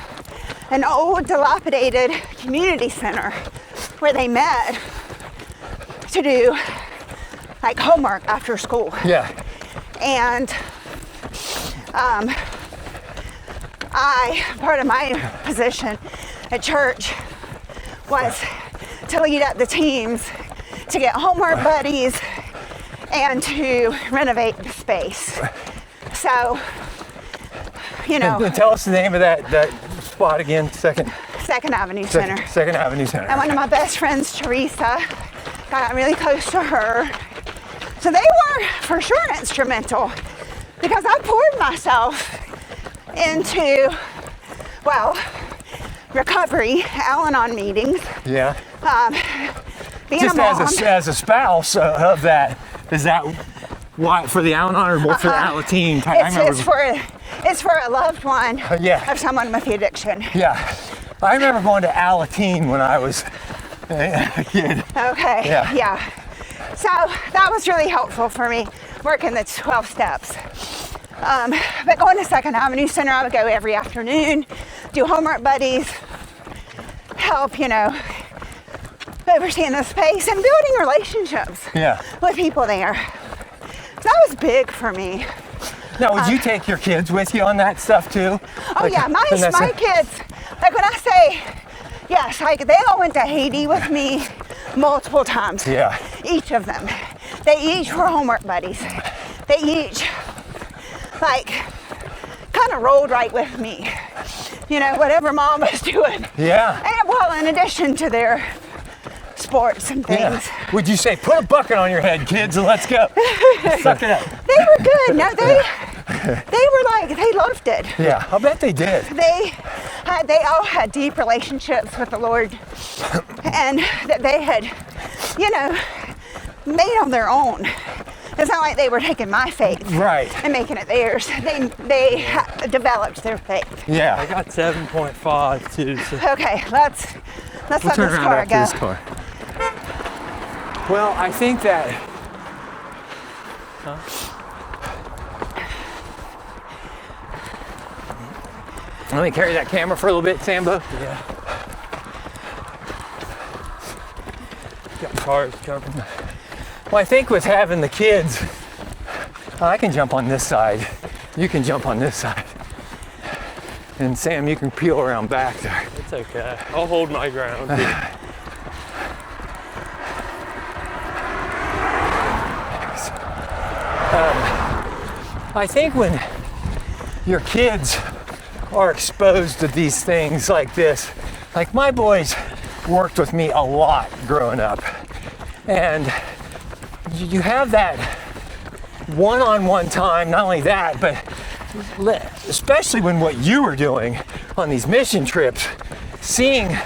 Speaker 3: an old dilapidated community center where they met to do like homework after school.
Speaker 1: Yeah.
Speaker 3: And part of my position at church was to lead up the teams to get homework buddies and to renovate the space. So,
Speaker 1: And tell us the name of that spot again. Second
Speaker 3: Avenue Center.
Speaker 1: 2nd Avenue Center.
Speaker 3: And one of my best friends, Teresa, got really close to her. So they were for sure instrumental because I poured myself into, recovery, Al-Anon meetings.
Speaker 1: Yeah.
Speaker 3: Being
Speaker 1: Just
Speaker 3: a mom.
Speaker 1: as a spouse of that, is that why for the Al-Anon or more for the Al-Ateen?
Speaker 3: It's for a loved one
Speaker 1: Yeah.
Speaker 3: of someone with the addiction.
Speaker 1: Yeah. I remember going to Alateen when I was a kid.
Speaker 3: Okay,
Speaker 1: Yeah.
Speaker 3: So that was really helpful for me, working the 12 steps. But going to Second Avenue Center, I would go every afternoon, do homework buddies, help, overseeing the space and building relationships with people there. So that was big for me.
Speaker 1: Now, would you take your kids with you on that stuff too?
Speaker 3: Oh yeah, my kids, like when I say, yes, like they all went to Haiti with me multiple times.
Speaker 1: Yeah.
Speaker 3: Each of them. They each were homework buddies. They each, like, kind of rolled right with me. Whatever mom was doing.
Speaker 1: Yeah.
Speaker 3: And well, in addition to their sports and things.
Speaker 1: Yeah. Would you say, put a bucket on your head, kids, and let's go? Suck it up.
Speaker 3: They were good. No, they were like, they loved it.
Speaker 1: Yeah, I'll bet they did.
Speaker 3: They all had deep relationships with the Lord, and that they had, made on their own. It's not like they were taking my faith and making it theirs. They developed their faith.
Speaker 1: Yeah.
Speaker 2: I got 7.5 too. So.
Speaker 3: Okay, let's let this car go.
Speaker 1: This car. Well, I think that. Let me carry that camera for a little bit, Sambo.
Speaker 2: Yeah. Got cars coming.
Speaker 1: Well, I think with having the kids, I can jump on this side. You can jump on this side. And Sam, you can peel around back there.
Speaker 2: It's okay. I'll hold my ground.
Speaker 1: I think when your kids are exposed to these things like this, like my boys worked with me a lot growing up, and you have that one-on-one time. Not only that, but especially when what you were doing on these mission trips, seeing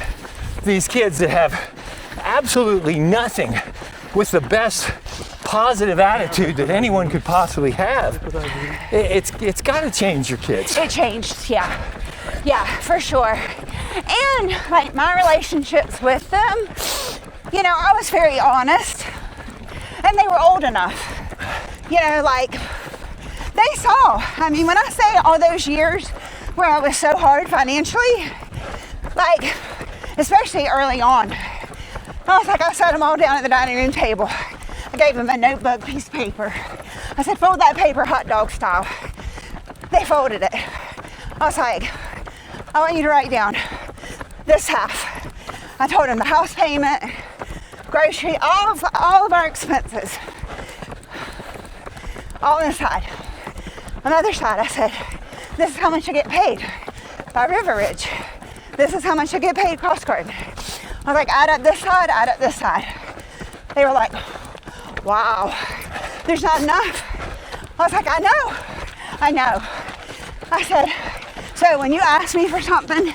Speaker 1: these kids that have absolutely nothing with the best positive attitude that anyone could possibly have, it's got to change your kids.
Speaker 3: It changed, yeah, for sure. And like my relationships with them, I was very honest, and they were old enough, like they saw. I mean, when I say all those years where I was so hard financially, like especially early on, I sat them all down at the dining room table. I gave them a notebook, piece of paper. I said, fold that paper hot dog style. They folded it. I was like, I want you to write down this half. I told them the house payment, grocery, all of our expenses. All on this side. On the other side, I said, this is how much I get paid by River Ridge. This is how much I get paid cross guard. I was like, add up this side, add up this side. They were like, wow, there's not enough. I was like, I know. I said, so when you ask me for something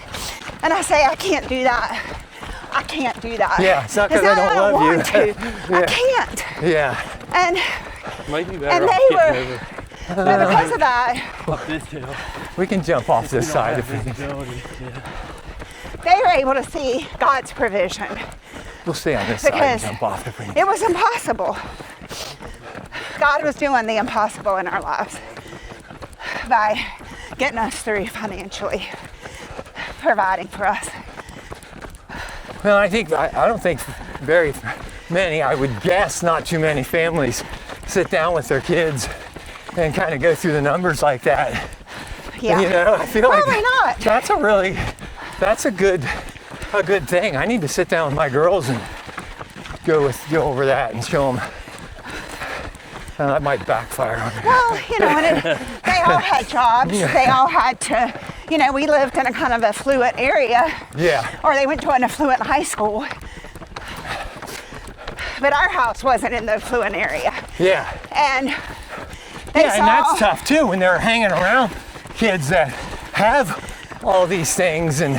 Speaker 3: and I say I can't do that, I can't do that.
Speaker 1: Yeah, it's not because I don't love you.
Speaker 3: I can't.
Speaker 1: Yeah.
Speaker 3: And
Speaker 2: might be better
Speaker 3: and
Speaker 2: off
Speaker 3: they were,
Speaker 2: getting over.
Speaker 3: but because of that,
Speaker 2: This hill.
Speaker 1: We can jump off this side if we can.
Speaker 3: they were able to see God's provision.
Speaker 1: We'll stay on this side and jump off if we can.
Speaker 3: It was impossible. God was doing the impossible in our lives by getting us through financially, providing for us.
Speaker 1: Well, I don't think very many, I would guess not too many families sit down with their kids and kind of go through the numbers like that.
Speaker 3: Yeah.
Speaker 1: I feel
Speaker 3: Probably
Speaker 1: like
Speaker 3: not.
Speaker 1: that's a good thing. I need to sit down with my girls and go over that and show them. And that might backfire on me.
Speaker 3: Well, and they all had jobs. They all had to, we lived in a kind of affluent area.
Speaker 1: Yeah.
Speaker 3: Or they went to an affluent high school. But our house wasn't in the affluent area.
Speaker 1: Yeah.
Speaker 3: And
Speaker 1: and that's tough too when they're hanging around kids that have all these things and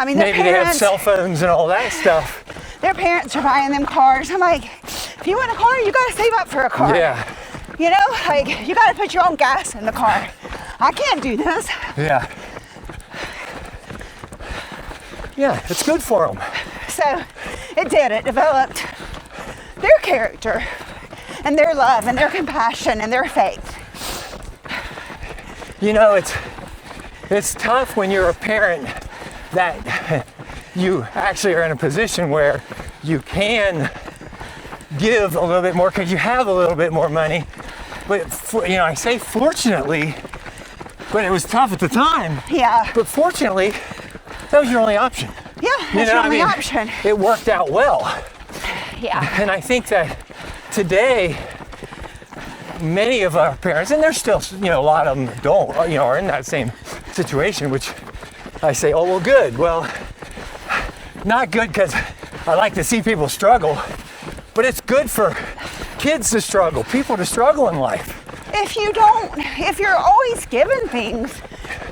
Speaker 1: maybe they have cell phones and all that stuff.
Speaker 3: Their parents are buying them cars. I'm like, if you want a car, you gotta save up for a car.
Speaker 1: Yeah.
Speaker 3: You gotta put your own gas in the car. I can't do this.
Speaker 1: Yeah. Yeah, it's good for them.
Speaker 3: So it did. It developed their character and their love and their compassion and their faith.
Speaker 1: You know, it's tough when you're a parent that you actually are in a position where you can give a little bit more because you have a little bit more money. But, I say fortunately, but it was tough at the time.
Speaker 3: Yeah.
Speaker 1: But fortunately, that was your only option.
Speaker 3: Yeah, that's your only option.
Speaker 1: It worked out well.
Speaker 3: Yeah.
Speaker 1: And I think that today, many of our parents, and there's still, a lot of them don't, are in that same situation, which I say, oh, well, good. Well, not good because I like to see people struggle, but it's good for kids to struggle, people to struggle in life.
Speaker 3: If you're always given things,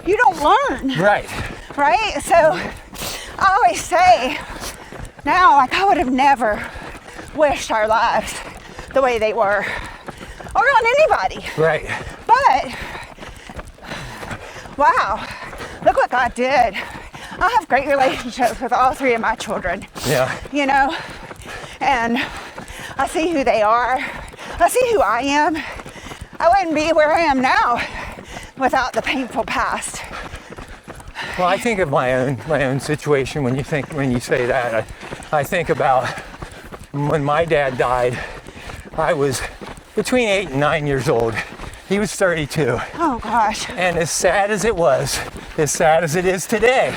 Speaker 3: you don't learn.
Speaker 1: Right.
Speaker 3: Right? So I always say now, like I would have never wished our lives the way they were, or on anybody.
Speaker 1: Right.
Speaker 3: But, wow, look what God did. I have great relationships with all three of my children.
Speaker 1: Yeah.
Speaker 3: And I see who they are. I see who I am. I wouldn't be where I am now without the painful past.
Speaker 1: Well, I think of my own situation when you say that. I think about when my dad died. I was between 8 and 9 years old. He was 32.
Speaker 3: Oh gosh.
Speaker 1: And as sad as it was, as sad as it is today,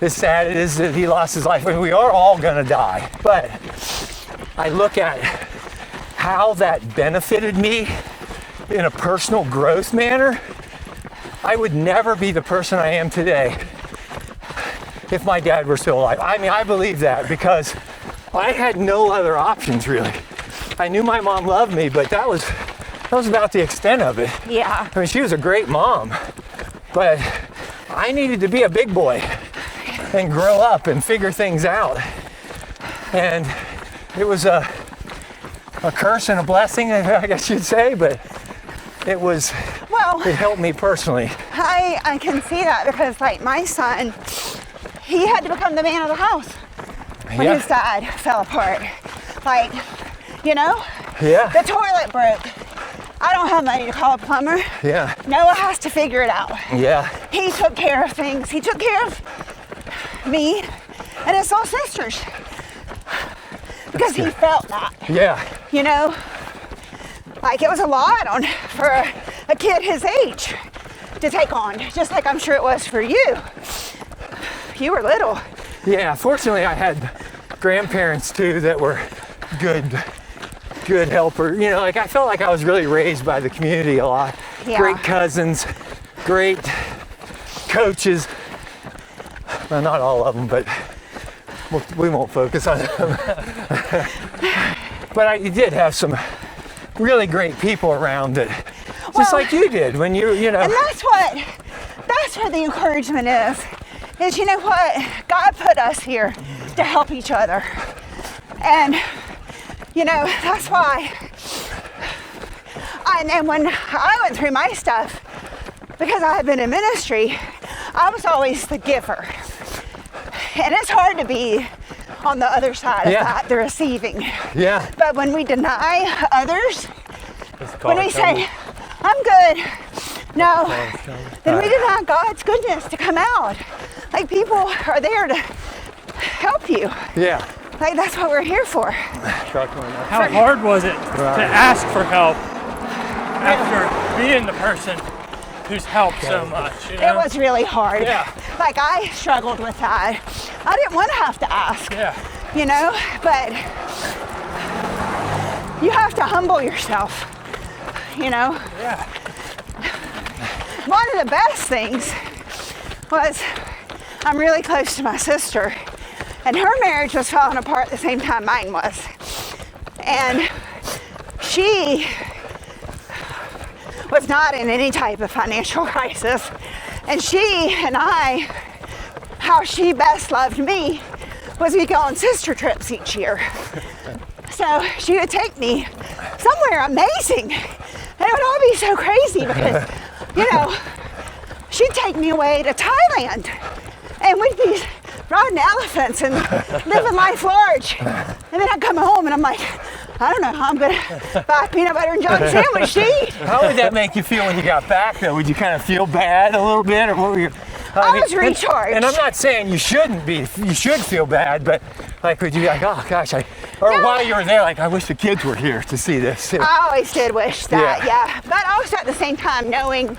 Speaker 1: as sad it is that he lost his life, we are all gonna die. But I look at how that benefited me in a personal growth manner. I would never be the person I am today if my dad were still alive. I mean, I believe that because I had no other options really. I knew my mom loved me, but that was about the extent of it.
Speaker 3: Yeah.
Speaker 1: I mean, she was a great mom, but I needed to be a big boy and grow up and figure things out. And it was a curse and a blessing, I guess you'd say, but it helped me personally.
Speaker 3: I can see that because like my son, he had to become the man of the house when his dad fell apart. Like,
Speaker 1: Yeah.
Speaker 3: the toilet broke. I don't have money to call a plumber.
Speaker 1: Yeah.
Speaker 3: Noah has to figure it out.
Speaker 1: Yeah.
Speaker 3: He took care of things. He took care of me and his soul sisters because he felt that.
Speaker 1: Yeah.
Speaker 3: Like it was a lot for a kid his age to take on, just like I'm sure it was for you. You were little.
Speaker 1: Yeah, fortunately I had grandparents too that were good helper. Like I felt like I was really raised by the community a lot.
Speaker 3: Yeah.
Speaker 1: Great cousins, great coaches. Well, not all of them, but we won't focus on them. But I did have some really great people around that, just like you did when you know.
Speaker 3: And that's where the encouragement is you know what? God put us here to help each other. And, that's why. And when I went through my stuff, because I had been in ministry, I was always the giver. And it's hard to be on the other side of that, the receiving.
Speaker 1: Yeah.
Speaker 3: But when we deny others, when we say, I'm good, no, then we deny God's goodness to come out. Like people are there to help you.
Speaker 1: Yeah.
Speaker 3: Like that's what we're here for.
Speaker 2: How hard was it to ask for help after being the person who's helped so much?
Speaker 3: It was really hard.
Speaker 2: Yeah.
Speaker 3: Like I struggled with that. I didn't want to have to ask.
Speaker 2: Yeah.
Speaker 3: But you have to humble yourself.
Speaker 2: Yeah.
Speaker 3: One of the best things was I'm really close to my sister, and her marriage was falling apart at the same time mine was. And she was not in any type of financial crisis. And she and I, how she best loved me was we go on sister trips each year. So she would take me somewhere amazing. And it would all be so crazy because, she'd take me away to Thailand. And we'd be riding elephants and living life large. And then I come home and I'm like, I don't know how I'm gonna buy a peanut butter and jelly sandwich to eat.
Speaker 1: How would that make you feel when you got back though? Would you kind of feel bad a little bit, or what were you?
Speaker 3: I was recharged.
Speaker 1: And I'm not saying you shouldn't be, you should feel bad, but like, would you be like, oh gosh,
Speaker 3: No.
Speaker 1: while you were there, like, I wish the kids were here to see this.
Speaker 3: I always did wish that,
Speaker 1: Yeah.
Speaker 3: yeah. But also at the same time knowing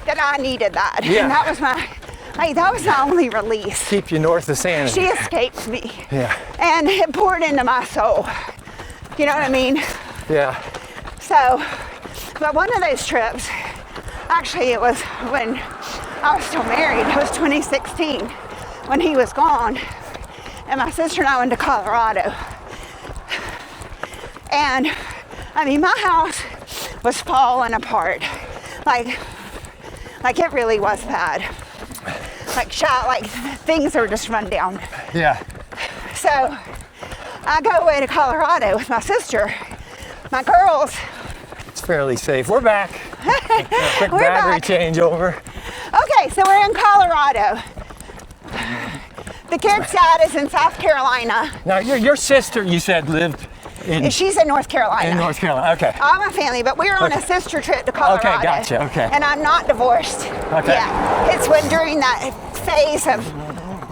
Speaker 3: that I needed that.
Speaker 1: Yeah.
Speaker 3: And that was that was my only release.
Speaker 1: Keep you north of sanity.
Speaker 3: She escaped me.
Speaker 1: Yeah,
Speaker 3: And it poured into my soul. You know what I mean?
Speaker 1: yeah.
Speaker 3: So, but one of those trips, actually it was when I was still married. It was 2016 when he was gone. And my sister and I went to Colorado. And I mean, my house was falling apart. Like it really was bad. Like things are just run down.
Speaker 1: Yeah.
Speaker 3: So I go away to Colorado with my sister. My girls,
Speaker 1: It's fairly safe. We're back. Quick
Speaker 3: We're
Speaker 1: battery
Speaker 3: back.
Speaker 1: changeover.
Speaker 3: okay, so we're in Colorado. The kid's dad is in South Carolina.
Speaker 1: Now, your sister, you said, lived in
Speaker 3: She's in North Carolina.
Speaker 1: North Carolina. Okay.
Speaker 3: All my family, but we're on a sister trip to Colorado.
Speaker 1: Okay, gotcha, okay.
Speaker 3: And I'm not divorced.
Speaker 1: Okay.
Speaker 3: Yeah, it's when during that phase of,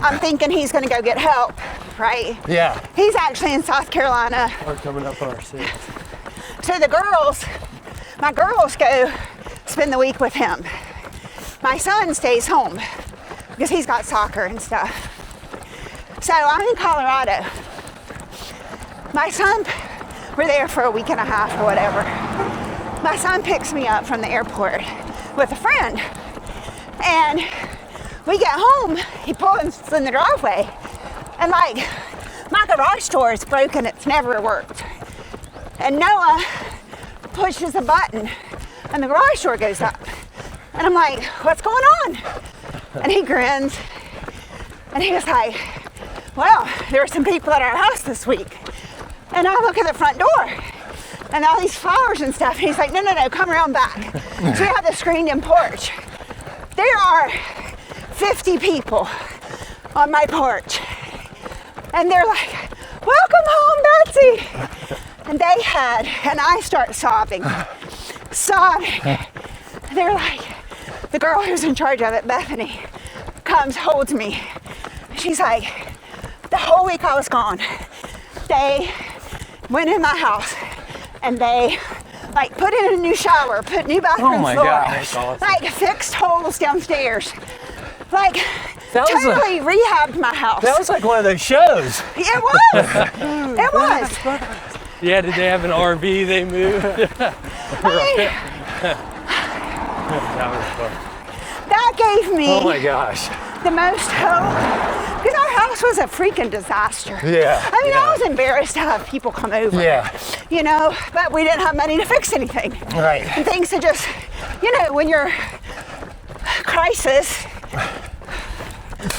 Speaker 3: I'm thinking he's gonna go get help, right?
Speaker 1: Yeah.
Speaker 3: He's actually in South Carolina.
Speaker 2: We're coming up on our 6th.
Speaker 3: So my girls go spend the week with him. My son stays home because he's got soccer and stuff. So I'm in Colorado. My son, we're there for a week and a half or whatever. My son picks me up from the airport with a friend. And we get home, he pulls in the driveway. And like, my garage door is broken, it's never worked. And Noah pushes a button and the garage door goes up. And I'm like, what's going on? And he grins. And he was like, well, there were some people at our house this week. And I look at the front door and all these flowers and stuff. And he's like, no, come around back. So we have the screened-in porch. There are 50 people on my porch. And they're like, welcome home, Betsy. And they had, and I start sobbing. They're like, the girl who's in charge of it, Bethany, comes, holds me. She's like, the whole week I was gone, they went in my house and they like put in a new shower, put new bathroom
Speaker 1: Oh my
Speaker 3: floor,
Speaker 1: gosh.
Speaker 2: Awesome.
Speaker 3: like fixed holes downstairs, like
Speaker 1: That was
Speaker 3: totally rehabbed my house.
Speaker 1: That was like one of those shows.
Speaker 3: It was. It was.
Speaker 2: Yeah, did they have an RV they moved?
Speaker 3: I mean,
Speaker 2: That was fun.
Speaker 3: that gave me
Speaker 1: Oh my gosh.
Speaker 3: the most hope. Because our house was a freaking disaster.
Speaker 1: Yeah.
Speaker 3: I mean,
Speaker 1: yeah.
Speaker 3: I was embarrassed to have people come over.
Speaker 1: Yeah.
Speaker 3: You know, but we didn't have money to fix anything.
Speaker 1: Right.
Speaker 3: And things had just, you know, when you're crisis,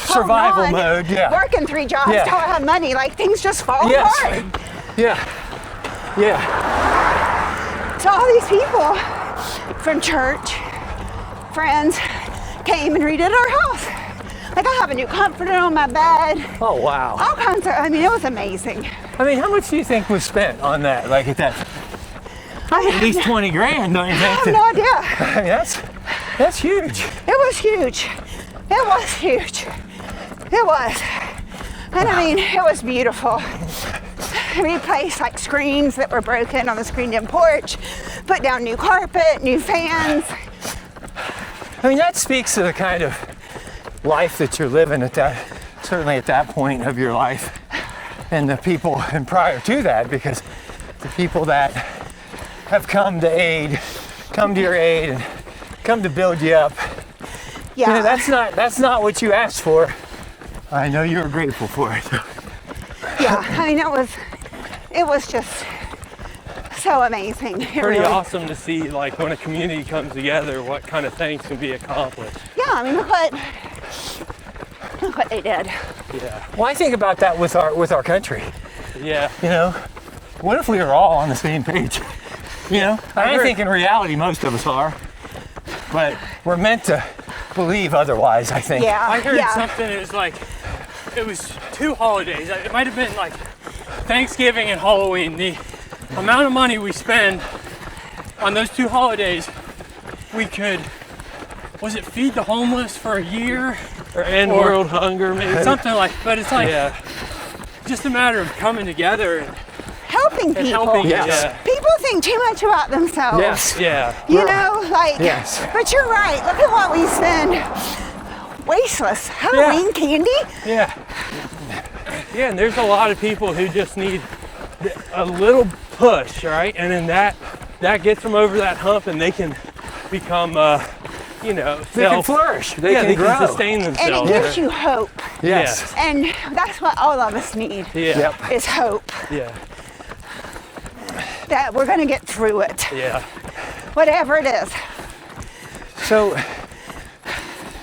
Speaker 1: Survival
Speaker 3: hold on,
Speaker 1: mode. Yeah.
Speaker 3: working 3 jobs
Speaker 1: Yeah.
Speaker 3: till I have money, like things just fall
Speaker 1: Yes.
Speaker 3: apart.
Speaker 1: Yeah. Yeah.
Speaker 3: So all these people from church, friends, came and redid our house. Like I have a new comforter on my bed,
Speaker 1: Oh wow.
Speaker 3: all kinds of, I mean, it was amazing.
Speaker 1: I mean, how much do you think was spent on that? Like at that, at least 20 grand, don't you
Speaker 3: I
Speaker 1: think?
Speaker 3: have no idea.
Speaker 1: I mean, that's huge.
Speaker 3: It was huge. It was huge. It was. And I mean, it was beautiful. Replaced like screens that were broken on the screened-in porch, put down new carpet, new fans.
Speaker 1: I mean, that speaks to the kind of life that you're living at that, certainly at that point of your life, and the people, and prior to that, because the people that have come to your aid, and come to build you up.
Speaker 3: Yeah.
Speaker 1: You know, that's not what you asked for. I know you were grateful for it.
Speaker 3: Yeah. I mean, it was just so amazing. It
Speaker 2: Pretty
Speaker 3: really-
Speaker 2: awesome to see, like, when a community comes together, what kind of things can be accomplished.
Speaker 3: Yeah. I mean, look what they did.
Speaker 2: Yeah.
Speaker 1: Well, I think about that with our country.
Speaker 2: Yeah.
Speaker 1: You know, what if we were all on the same page? You know, I think in reality most of us are, but we're meant to believe otherwise. I think.
Speaker 3: Yeah.
Speaker 2: I heard
Speaker 3: yeah.
Speaker 2: something, it was like, it was 2 holidays. It might have been like Thanksgiving and Halloween. The amount of money we spend on those 2 holidays, we could, was it feed the homeless for a year?
Speaker 4: Or end world hunger, maybe.
Speaker 2: Something like, but it's like just a matter of coming together and
Speaker 3: Helping people.
Speaker 2: helping.
Speaker 1: Yes.
Speaker 3: People think too much about themselves.
Speaker 1: Yes.
Speaker 2: Yeah.
Speaker 3: You know, like,
Speaker 1: Yes.
Speaker 3: but you're right. Look at what we spend. Wasteless Halloween candy.
Speaker 2: Yeah. Yeah, and there's a lot of people who just need a little push, right? And then that gets them over that hump, and they can become,
Speaker 1: They can
Speaker 2: self.
Speaker 1: flourish. They
Speaker 2: Yeah,
Speaker 1: can
Speaker 2: they
Speaker 1: grow.
Speaker 2: can sustain
Speaker 3: And it
Speaker 2: themselves.
Speaker 3: gives you hope.
Speaker 1: Yes.
Speaker 3: And that's what all of us need,
Speaker 2: Yeah.
Speaker 1: Yep.
Speaker 3: is hope
Speaker 2: Yeah.
Speaker 3: that we're going to get through it,
Speaker 2: Yeah.
Speaker 3: whatever it is.
Speaker 1: So,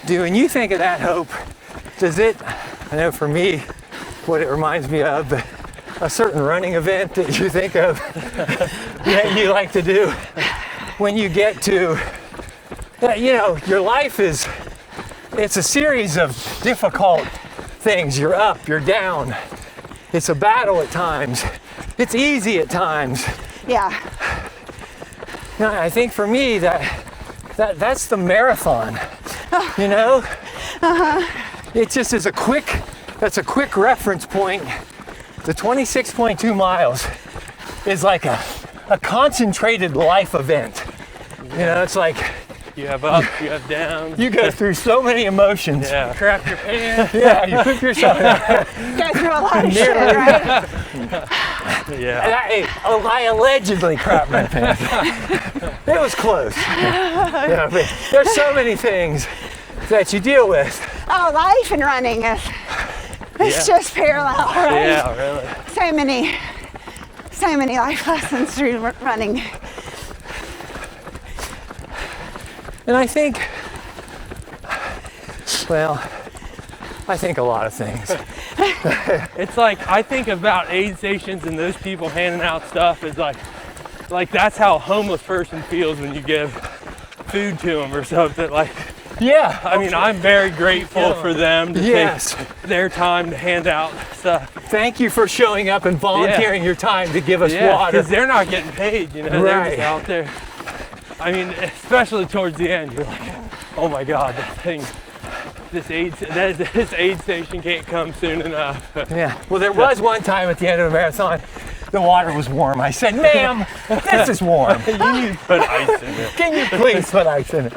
Speaker 1: when you think of that hope, does it, I know for me, what it reminds me of, a certain running event that you think of that you like to do when you get to, your life it's a series of difficult things. You're up, you're down. It's a battle at times. It's easy at times.
Speaker 3: Yeah.
Speaker 1: Now, I think for me that's the marathon. It just is that's a quick reference point. The 26.2 miles is like a concentrated life event. It's like
Speaker 2: You have up, you have down.
Speaker 1: you go through so many emotions.
Speaker 2: Yeah. Crap your pants.
Speaker 1: Yeah, you put yourself
Speaker 3: Go through a lot of shit, right?
Speaker 2: Yeah.
Speaker 1: I allegedly crapped my pants. It was close. Yeah, but there's so many things that you deal with.
Speaker 3: Oh, life and running is it's just parallel, right?
Speaker 2: Yeah, really.
Speaker 3: So many life lessons through running.
Speaker 1: And I think a lot of things.
Speaker 2: It's like, I think about aid stations and those people handing out stuff is like that's how a homeless person feels when you give food to them or something. Like,
Speaker 1: Yeah.
Speaker 2: I mean, I'm very grateful for them to
Speaker 1: Yes.
Speaker 2: take their time to hand out stuff.
Speaker 1: Thank you for showing up and volunteering your time to give us
Speaker 2: Yeah,
Speaker 1: water.
Speaker 2: because they're not getting paid, They're
Speaker 1: Right.
Speaker 2: just out there. I mean, especially towards the end, you're like, oh my God, this aid station can't come soon enough.
Speaker 1: Yeah. Well, there was one time at the end of the marathon, the water was warm. I said, ma'am, this is warm.
Speaker 2: You need to put ice in it.
Speaker 1: Can you please put ice in it?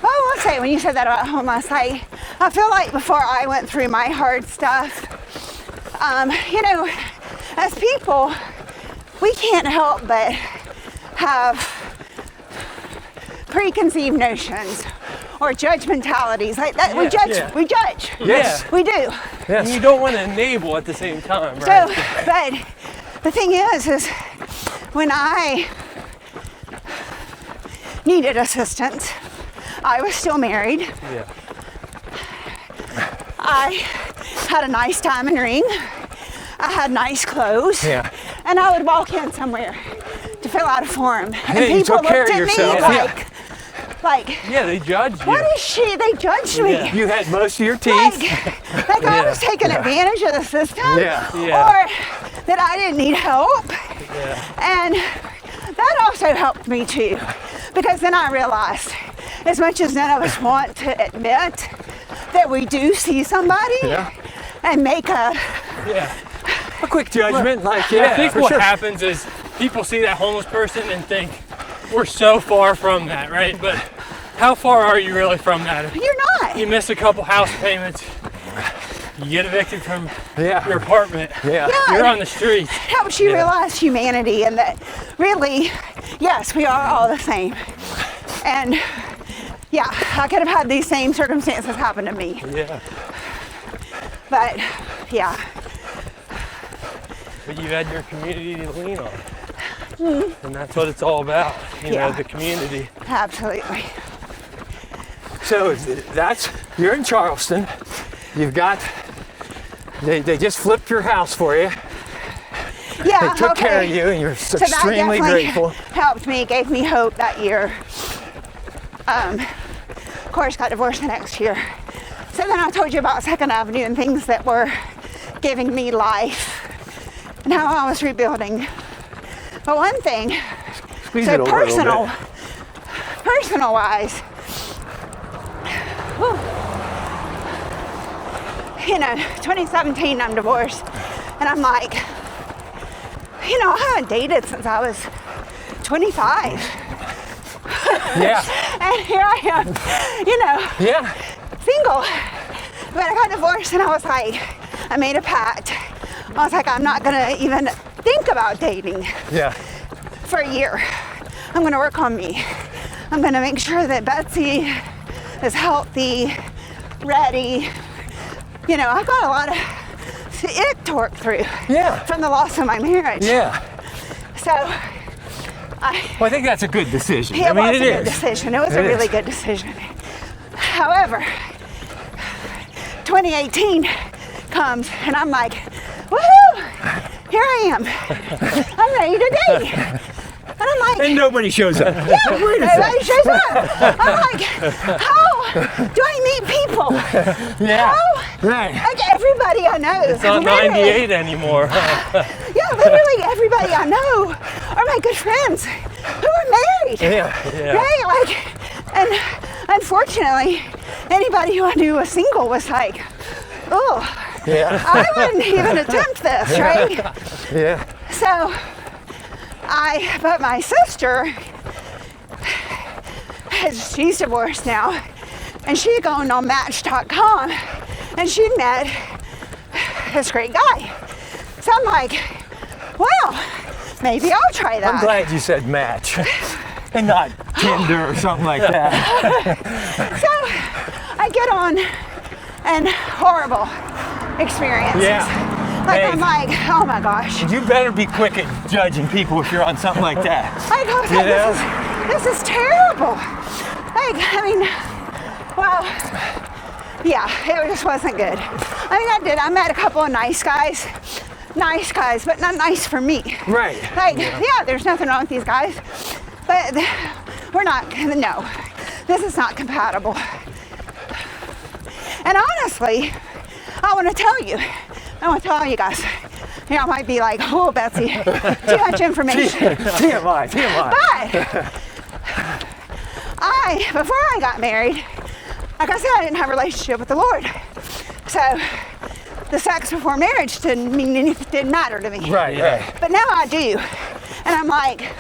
Speaker 3: Well, I'll say, when you said that about homeless, I feel like before I went through my hard stuff, as people, we can't help but have preconceived notions or judgmentalities like that. We judge.
Speaker 1: Yes.
Speaker 3: We do.
Speaker 2: And you don't want to enable at the same time,
Speaker 3: So,
Speaker 2: right?
Speaker 3: but the thing is when I needed assistance, I was still married.
Speaker 2: Yeah.
Speaker 3: I had a nice diamond ring. I had nice clothes.
Speaker 1: Yeah.
Speaker 3: And I would walk in somewhere to fill out a form. And
Speaker 1: Yeah, you
Speaker 3: people
Speaker 1: took care
Speaker 3: looked
Speaker 1: of
Speaker 3: at
Speaker 1: yourself.
Speaker 3: me
Speaker 1: Yeah.
Speaker 3: like,
Speaker 2: Yeah, they judge you.
Speaker 3: what is she? They judged me.
Speaker 2: Yeah.
Speaker 1: You had most of your teeth.
Speaker 3: Like I was taking advantage of the system.
Speaker 1: Yeah.
Speaker 2: Yeah.
Speaker 3: Or that I didn't need help.
Speaker 2: Yeah.
Speaker 3: And that also helped me too. Because then I realized, as much as none of us want to admit that we do see somebody and make a
Speaker 1: quick judgment,
Speaker 2: I think what happens is people see that homeless person and think, we're so far from that, right? But how far are you really from that?
Speaker 3: You're not.
Speaker 2: You miss a couple house payments, you get evicted from your apartment,
Speaker 1: Yeah.
Speaker 2: you're on the streets.
Speaker 3: It helps you realize humanity and that really, yes, we are all the same. And yeah, I could have had these same circumstances happen to me.
Speaker 2: Yeah.
Speaker 3: But yeah.
Speaker 2: But you've had your community to lean on. And that's what it's all about, the community.
Speaker 3: Absolutely.
Speaker 1: So you're in Charleston. You've got, they just flipped your house for you.
Speaker 3: Yeah,
Speaker 1: They took care of you and you're extremely
Speaker 3: that
Speaker 1: grateful.
Speaker 3: helped me, gave me hope that year. Of course, got divorced the next year. So then I told you about 2nd Avenue and things that were giving me life and how I was rebuilding. But one thing,
Speaker 1: Squeeze
Speaker 3: so
Speaker 1: it over a little bit.
Speaker 3: personal wise, whew, you know, 2017 I'm divorced, and I'm like, you know, I haven't dated since I was 25.
Speaker 1: Yeah.
Speaker 3: And here I am, you know,
Speaker 1: Yeah.
Speaker 3: single. But I got divorced and I was like, I made a pact. I was like, I'm not gonna even think about dating
Speaker 1: Yeah.
Speaker 3: for a year. I'm gonna work on me. I'm gonna make sure that Betsy is healthy, ready. You know, I've got a lot of it to work through.
Speaker 1: Yeah.
Speaker 3: From the loss of my marriage.
Speaker 1: Yeah.
Speaker 3: So,
Speaker 1: Well, I think that's a good decision.
Speaker 3: it
Speaker 1: I mean,
Speaker 3: was
Speaker 1: it
Speaker 3: a good
Speaker 1: is.
Speaker 3: decision. It was
Speaker 1: It
Speaker 3: a really
Speaker 1: is.
Speaker 3: good decision. However, 2018 comes and I'm like, woohoo! Here I am. I'm ready to date. And I'm like,
Speaker 1: And nobody shows up.
Speaker 3: yeah, everybody shows up. I'm like, how do I meet people?
Speaker 1: Yeah.
Speaker 3: How?
Speaker 1: Right.
Speaker 3: Like everybody I know.
Speaker 2: It's not 98 anymore.
Speaker 3: Yeah, literally everybody I know are my good friends who are married.
Speaker 1: Yeah.
Speaker 3: Right? Like, and unfortunately, anybody who I knew was single was like, oh,
Speaker 1: Yeah.
Speaker 3: I wouldn't even attempt this, right?
Speaker 1: Yeah.
Speaker 3: So, but my sister, she's divorced now, and she'd gone on Match.com, and she'd met this great guy. So I'm like, well, maybe I'll try that.
Speaker 1: I'm glad you said Match and not Tinder or something like that.
Speaker 3: So I get on, and horrible experiences.
Speaker 1: Yeah.
Speaker 3: Like
Speaker 1: Hey.
Speaker 3: I'm like, oh my gosh.
Speaker 1: You better be quick at judging people if you're on something like that.
Speaker 3: Like, I was
Speaker 1: You
Speaker 3: like,
Speaker 1: know?
Speaker 3: this is terrible. Like, I mean, well, yeah, it just wasn't good. I mean, I met a couple of nice guys, but not nice for me.
Speaker 1: Right.
Speaker 3: Like, yeah, there's nothing wrong with these guys, but we're not, no, this is not compatible. And honestly, I want to tell you guys, you know, I might be like, oh, Betsy, too much information.
Speaker 1: TMI.
Speaker 3: But before I got married, like I said, I didn't have a relationship with the Lord. So the sex before marriage didn't matter to me.
Speaker 1: Right.
Speaker 3: But now I do. And I'm like,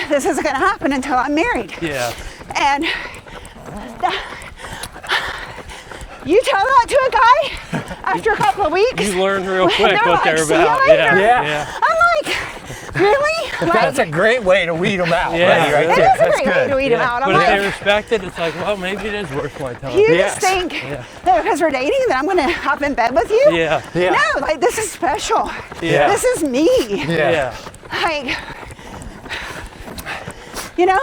Speaker 3: this isn't gonna happen until I'm married.
Speaker 2: Yeah.
Speaker 3: And you tell that to a guy after a couple of weeks.
Speaker 2: You learn real quick
Speaker 3: they're
Speaker 2: what they're
Speaker 3: like, "See you
Speaker 2: about.
Speaker 3: later."
Speaker 1: Yeah.
Speaker 3: I'm like, really?
Speaker 1: That's a great way to weed them out.
Speaker 2: Yeah,
Speaker 1: right
Speaker 3: It
Speaker 1: there.
Speaker 3: is a
Speaker 1: That's
Speaker 3: great way
Speaker 1: good.
Speaker 3: to weed them out. I'm
Speaker 2: But if they
Speaker 3: like,
Speaker 2: respect it, it's like, well, maybe it is worth my time.
Speaker 3: you
Speaker 1: Yes.
Speaker 3: just think that because we're dating that I'm gonna hop in bed with you?
Speaker 2: Yeah.
Speaker 1: Yeah.
Speaker 3: No, like this is special.
Speaker 2: Yeah.
Speaker 3: This is me.
Speaker 2: Yeah.
Speaker 3: Like, you know,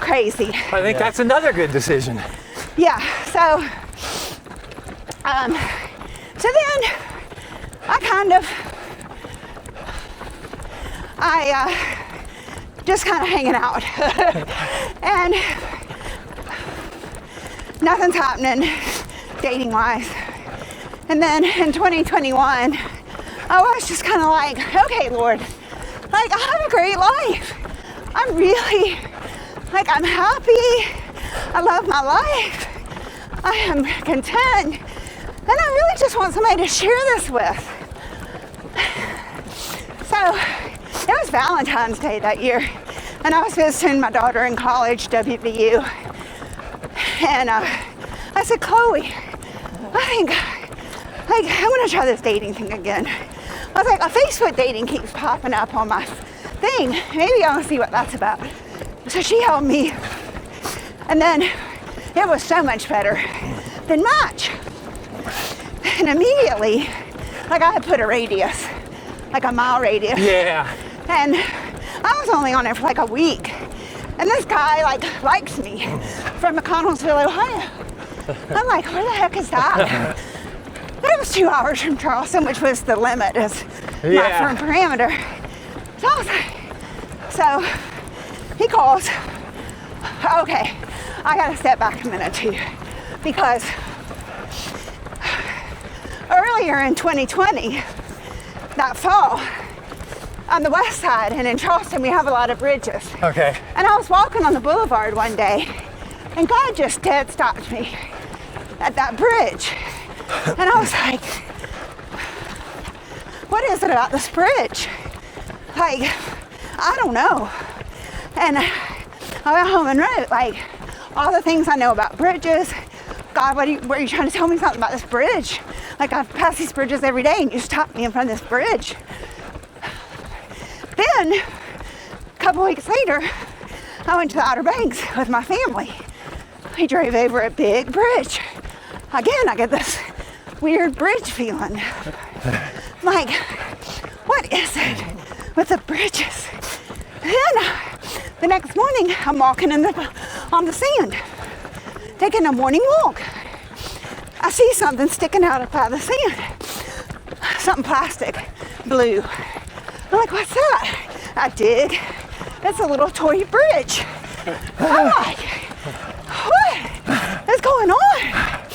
Speaker 3: crazy.
Speaker 1: I think that's another good decision.
Speaker 3: Yeah. So then I just kind of hanging out and nothing's happening dating wise. And then in 2021, I was just kind of like, okay, Lord, like I have a great life. I'm really, like I'm happy. I love my life. I am content. And I really just want somebody to share this with. So it was Valentine's Day that year. And I was visiting my daughter in college, WVU. And I said, Chloe, I think, like, I'm gonna try this dating thing again. I was like, a Facebook dating keeps popping up on my thing. Maybe I want to see what that's about. So she helped me. And then it was so much better than Match. And immediately, like I had put a radius, like a mile radius.
Speaker 1: Yeah.
Speaker 3: And I was only on it for like a week. And this guy likes me from McConnelsville, Ohio. I'm like, where the heck is that? But it was 2 hours from Charleston, which was the limit as my firm parameter. So I was like, so he calls. Okay, I gotta step back a minute too, because earlier in 2020, that fall, on the west side, and in Charleston we have a lot of bridges.
Speaker 1: Okay.
Speaker 3: And I was walking on the boulevard one day, and God just dead stopped me at that bridge. And I was like, what is it about this bridge? Like, I don't know. And I went home and wrote, like, all the things I know about bridges. God, what are you trying to tell me something about this bridge? Like, I pass these bridges every day, and you stopped me in front of this bridge. Then, a couple weeks later, I went to the Outer Banks with my family. We drove over a big bridge. Again, I get this weird bridge feeling. Like, what is it with the bridges? Then, the next morning, I'm walking on the sand, taking a morning walk. I see something sticking out of the sand. Something plastic, blue. I'm like, what's that? I dig. It's a little toy bridge. I'm like, what is going on?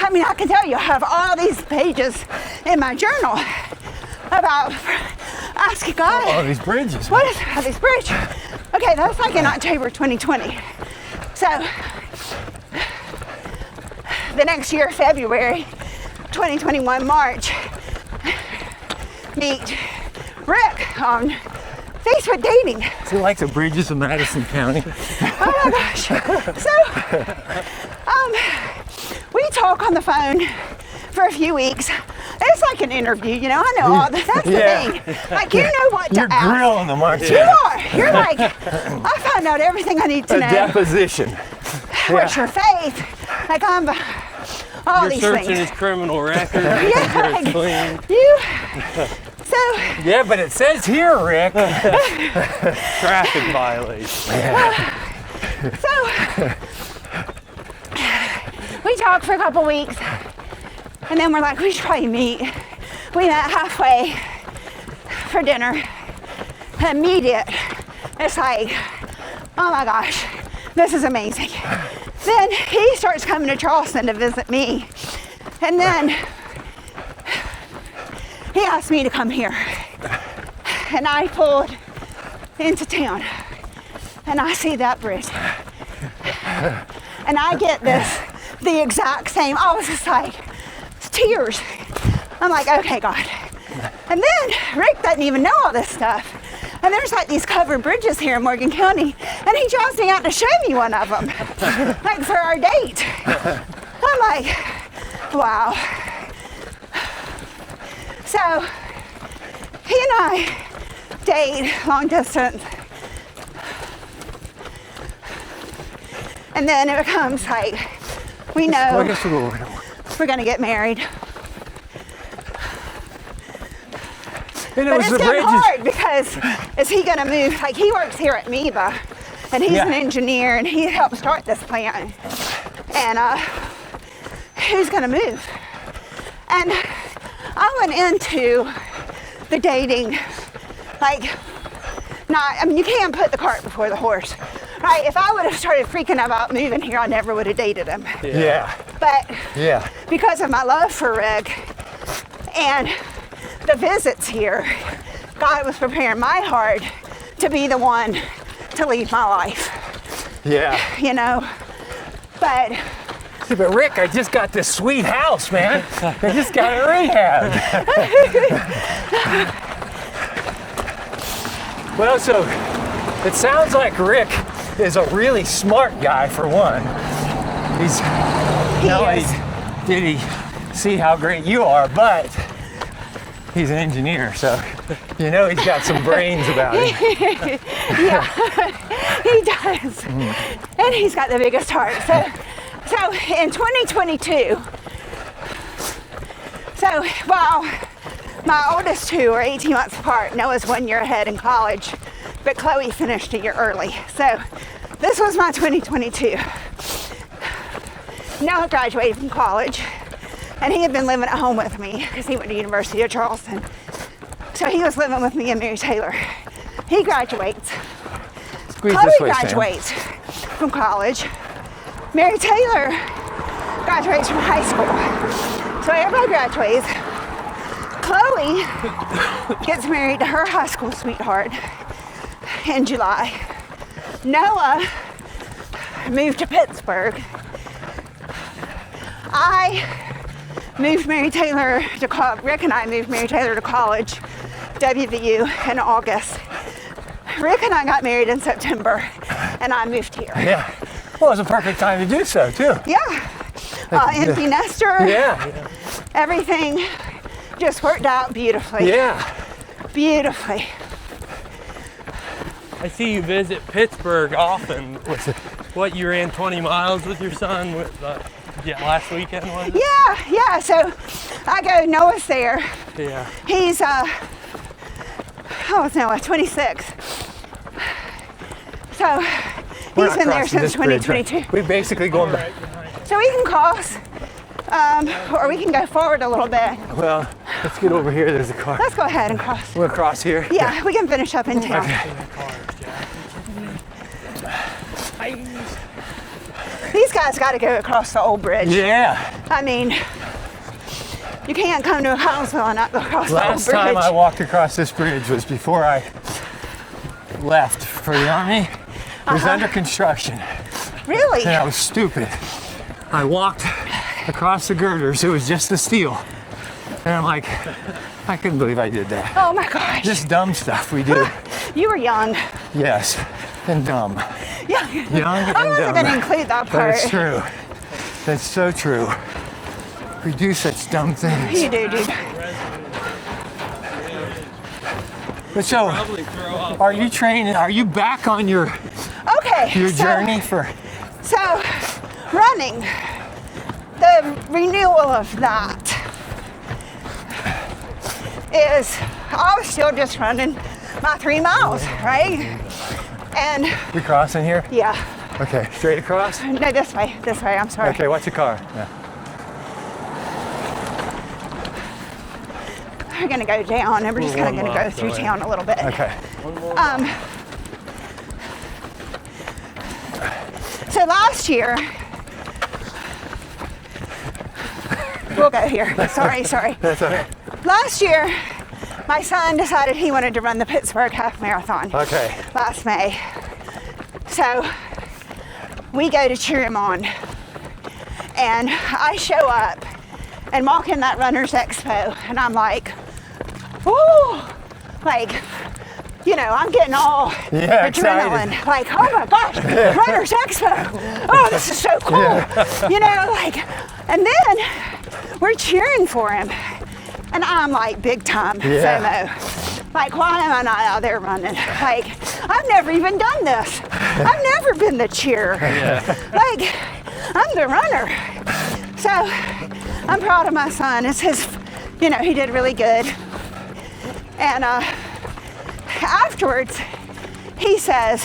Speaker 3: I mean, I can tell you, I have all these pages in my journal about asking God.
Speaker 1: All these bridges.
Speaker 3: What is about these bridges? Okay, that's like in October 2020. So, the next year, February 2021, March, meet Rick on Facebook dating.
Speaker 1: Is it like the bridges of Madison County?
Speaker 3: Oh my gosh. So, we talk on the phone for a few weeks. It's like an interview, you know, I know all this. That's the thing. Like, you know what to
Speaker 1: You're
Speaker 3: ask.
Speaker 1: grilling them, aren't you?
Speaker 3: You are. You're like, I found out everything I need to
Speaker 1: A
Speaker 3: know.
Speaker 1: deposition.
Speaker 3: What's your faith? Like, I'm all
Speaker 2: You're
Speaker 3: these
Speaker 2: searching
Speaker 3: things.
Speaker 2: his criminal record.
Speaker 3: Yeah,
Speaker 2: It's clean.
Speaker 3: you. So,
Speaker 1: Yeah, but it says here, Rick.
Speaker 2: Traffic violation.
Speaker 3: so we talked for a couple weeks, and then we're like, we should probably meet. We met halfway for dinner. Immediate. It's like, oh my gosh, this is amazing. Then he starts coming to Charleston to visit me, and then he asked me to come here, and I pulled into town, and I see that bridge, and I get the exact same. I was just like, tears. I'm like, okay, God. And then Rick doesn't even know all this stuff, and there's like these covered bridges here in Morgan County, and he drives me out to show me one of them, like for our date. I'm like, wow. So, he and I date long distance. And then it becomes like, we know we're gonna get married.
Speaker 1: And it
Speaker 3: But
Speaker 1: was
Speaker 3: it's
Speaker 1: the
Speaker 3: getting
Speaker 1: bridges.
Speaker 3: hard because is he gonna move? Like, he works here at MEBA, and he's an engineer, and he helped start this plant. And who's gonna move? And I went into the dating, like, I mean, you can't put the cart before the horse, right? If I would have started freaking about moving here, I never would have dated him.
Speaker 1: Yeah.
Speaker 3: But
Speaker 1: Yeah.
Speaker 3: because of my love for Rick and the visits here, God was preparing my heart to be the one to lead my life,
Speaker 1: Yeah.
Speaker 3: you know? But
Speaker 1: See, but Rick, I just got this sweet house, man. I just got it rehabbed. Well, so it sounds like Rick is a really smart guy, for one. He's not only did he see how great you are, but he's an engineer, so you know he's got some brains about him.
Speaker 3: yeah, he does. And he's got the biggest heart. So in 2022, so while my oldest two are 18 months apart, Noah's 1 year ahead in college, but Chloe finished a year early. So this was my 2022. Noah graduated from college, and he had been living at home with me because he went to University of Charleston. So he was living with me and Mary Taylor. He graduates.
Speaker 1: Squeeze
Speaker 3: Chloe
Speaker 1: this way, Sam.
Speaker 3: graduates from college. Mary Taylor graduates from high school. So everybody graduates. Chloe gets married to her high school sweetheart in July. Noah moved to Pittsburgh. Rick and I moved Mary Taylor to college, WVU, in August. Rick and I got married in September, and I moved here.
Speaker 1: Yeah. Well, it was a perfect time to do so, too.
Speaker 3: Yeah. Empty nester.
Speaker 1: Yeah.
Speaker 3: Everything just worked out beautifully.
Speaker 1: Yeah.
Speaker 3: Beautifully.
Speaker 2: I see you visit Pittsburgh often. What, you ran 20 miles with your son last weekend, was it?
Speaker 3: Yeah. So I go, Noah's there.
Speaker 2: Yeah.
Speaker 3: He's, Noah, 26. So he's been there since 2022.
Speaker 1: Right? We basically going back.
Speaker 3: So we can cross, or we can go forward a little bit.
Speaker 1: Well, let's get over here. There's a car.
Speaker 3: Let's go ahead and cross.
Speaker 1: We'll cross here.
Speaker 3: Yeah, we can finish up in town.
Speaker 1: Okay.
Speaker 3: These guys got to go across the old bridge.
Speaker 1: Yeah.
Speaker 3: I mean, you can't come to McConnelsville and not go across the old
Speaker 1: Last
Speaker 3: bridge.
Speaker 1: time I walked across this bridge was before I left for the Army. It was under construction.
Speaker 3: Really?
Speaker 1: And I was stupid. I walked across the girders. It was just the steel. And I'm like, I couldn't believe I did that.
Speaker 3: Oh my gosh.
Speaker 1: Just dumb stuff we do.
Speaker 3: You were young.
Speaker 1: Yes. And dumb.
Speaker 3: Yeah.
Speaker 1: Young and
Speaker 3: I wasn't
Speaker 1: dumb.
Speaker 3: going to include that
Speaker 1: But
Speaker 3: part.
Speaker 1: it's true. That's so true. We do such dumb things.
Speaker 3: You do, dude.
Speaker 1: But so, are you training? Are you back on your journey for?
Speaker 3: So, running, the renewal of that is, I was still just running my 3 miles, right? And
Speaker 1: We crossing here?
Speaker 3: yeah,
Speaker 1: Okay, straight across?
Speaker 3: no, this way, I'm sorry.
Speaker 1: Okay, watch the car. Yeah.
Speaker 3: We're gonna go down and we're just kind of gonna go through town a little bit.
Speaker 1: Okay.
Speaker 3: So last year, we'll go here. Sorry.
Speaker 1: That's okay.
Speaker 3: Last year, my son decided he wanted to run the Pittsburgh Half Marathon.
Speaker 1: Okay.
Speaker 3: Last May. So we go to cheer him on. And I show up and walk in that Runner's Expo and I'm like, ooh, like, you know, I'm getting all adrenaline.
Speaker 1: excited.
Speaker 3: Like, oh my gosh, Runner's Expo. Oh, this is so cool. You know, like, and then we're cheering for him. And I'm like big time FOMO. Like, why am I not out there running? Like, I've never even done this. I've never been the cheer. Like, I'm the runner. So I'm proud of my son. It's his, you know, he did really good. And afterwards, he says,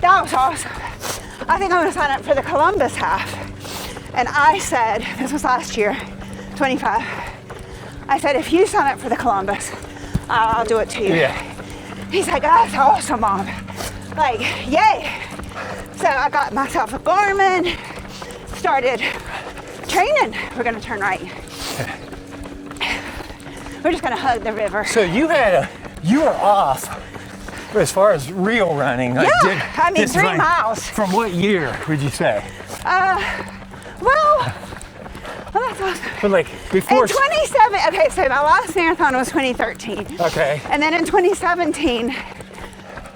Speaker 3: that was awesome. I think I'm gonna sign up for the Columbus half. And I said, this was last year, 25. I said, if you sign up for the Columbus, I'll do it to you.
Speaker 1: Yeah.
Speaker 3: He's like, that's awesome, Mom. Like, yay. So I got myself a Garmin, started training. We're gonna turn right. We're just gonna hug the river.
Speaker 1: So you were off as far as real running. Like,
Speaker 3: Yeah, I mean, 3 miles.
Speaker 1: From what year would you say?
Speaker 3: Well, that's awesome.
Speaker 1: But like before.
Speaker 3: In 27, okay, so my last marathon was 2013.
Speaker 1: Okay.
Speaker 3: And then in 2017,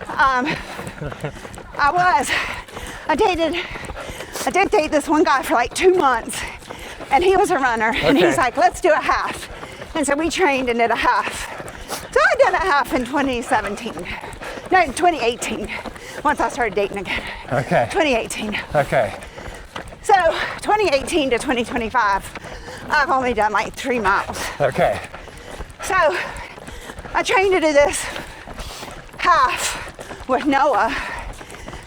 Speaker 3: I did date this one guy for like 2 months, and he was a runner, and he's like, let's do a half. And so we trained and did a half. So I did a half in 2017. No, 2018, once I started dating again.
Speaker 1: Okay.
Speaker 3: 2018.
Speaker 1: Okay.
Speaker 3: So 2018 to 2025, I've only done like 3 miles.
Speaker 1: Okay.
Speaker 3: So I trained to do this half with Noah,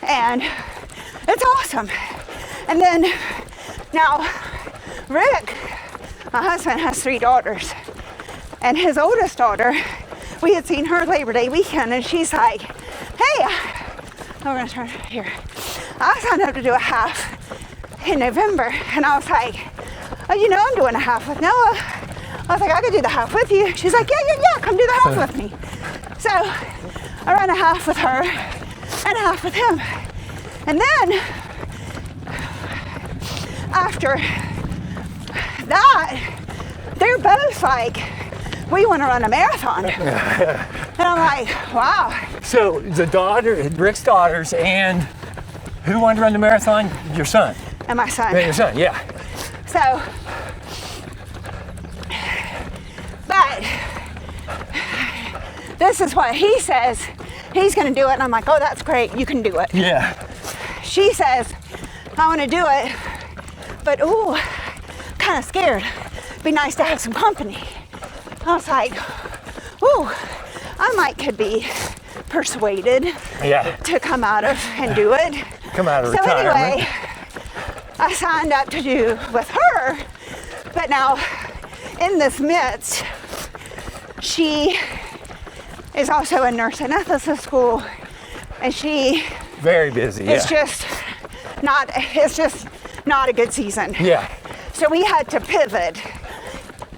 Speaker 3: and it's awesome. And then now Rick, my husband, has 3 daughters, and his oldest daughter, we had seen her Labor Day weekend, and she's like, hey, we're gonna turn here. I signed up to do a half in November, and I was like, oh, you know I'm doing a half with Noah. I was like, I could do the half with you. She's like, yeah, come do the half with me. So I ran a half with her and a half with him. And then after that, they're both like, we want to run a marathon. And I'm like, wow.
Speaker 1: So the daughter, Rick's daughters, and who wanted to run the marathon? Your son.
Speaker 3: And my son.
Speaker 1: And your son, yeah.
Speaker 3: So, but this is what he says. He's going to do it. And I'm like, oh, that's great. You can do it.
Speaker 1: Yeah.
Speaker 3: She says, I want to do it, but ooh, kind of scared. Be nice to have some company. I was like, ooh, I might could be persuaded to come out of and do it.
Speaker 1: Come out of
Speaker 3: so
Speaker 1: retirement.
Speaker 3: Anyway, I signed up to do with her, but now in this midst, she is also a nurse anesthetist school, and she
Speaker 1: very busy.
Speaker 3: it's just not a good season.
Speaker 1: Yeah.
Speaker 3: So we had to pivot,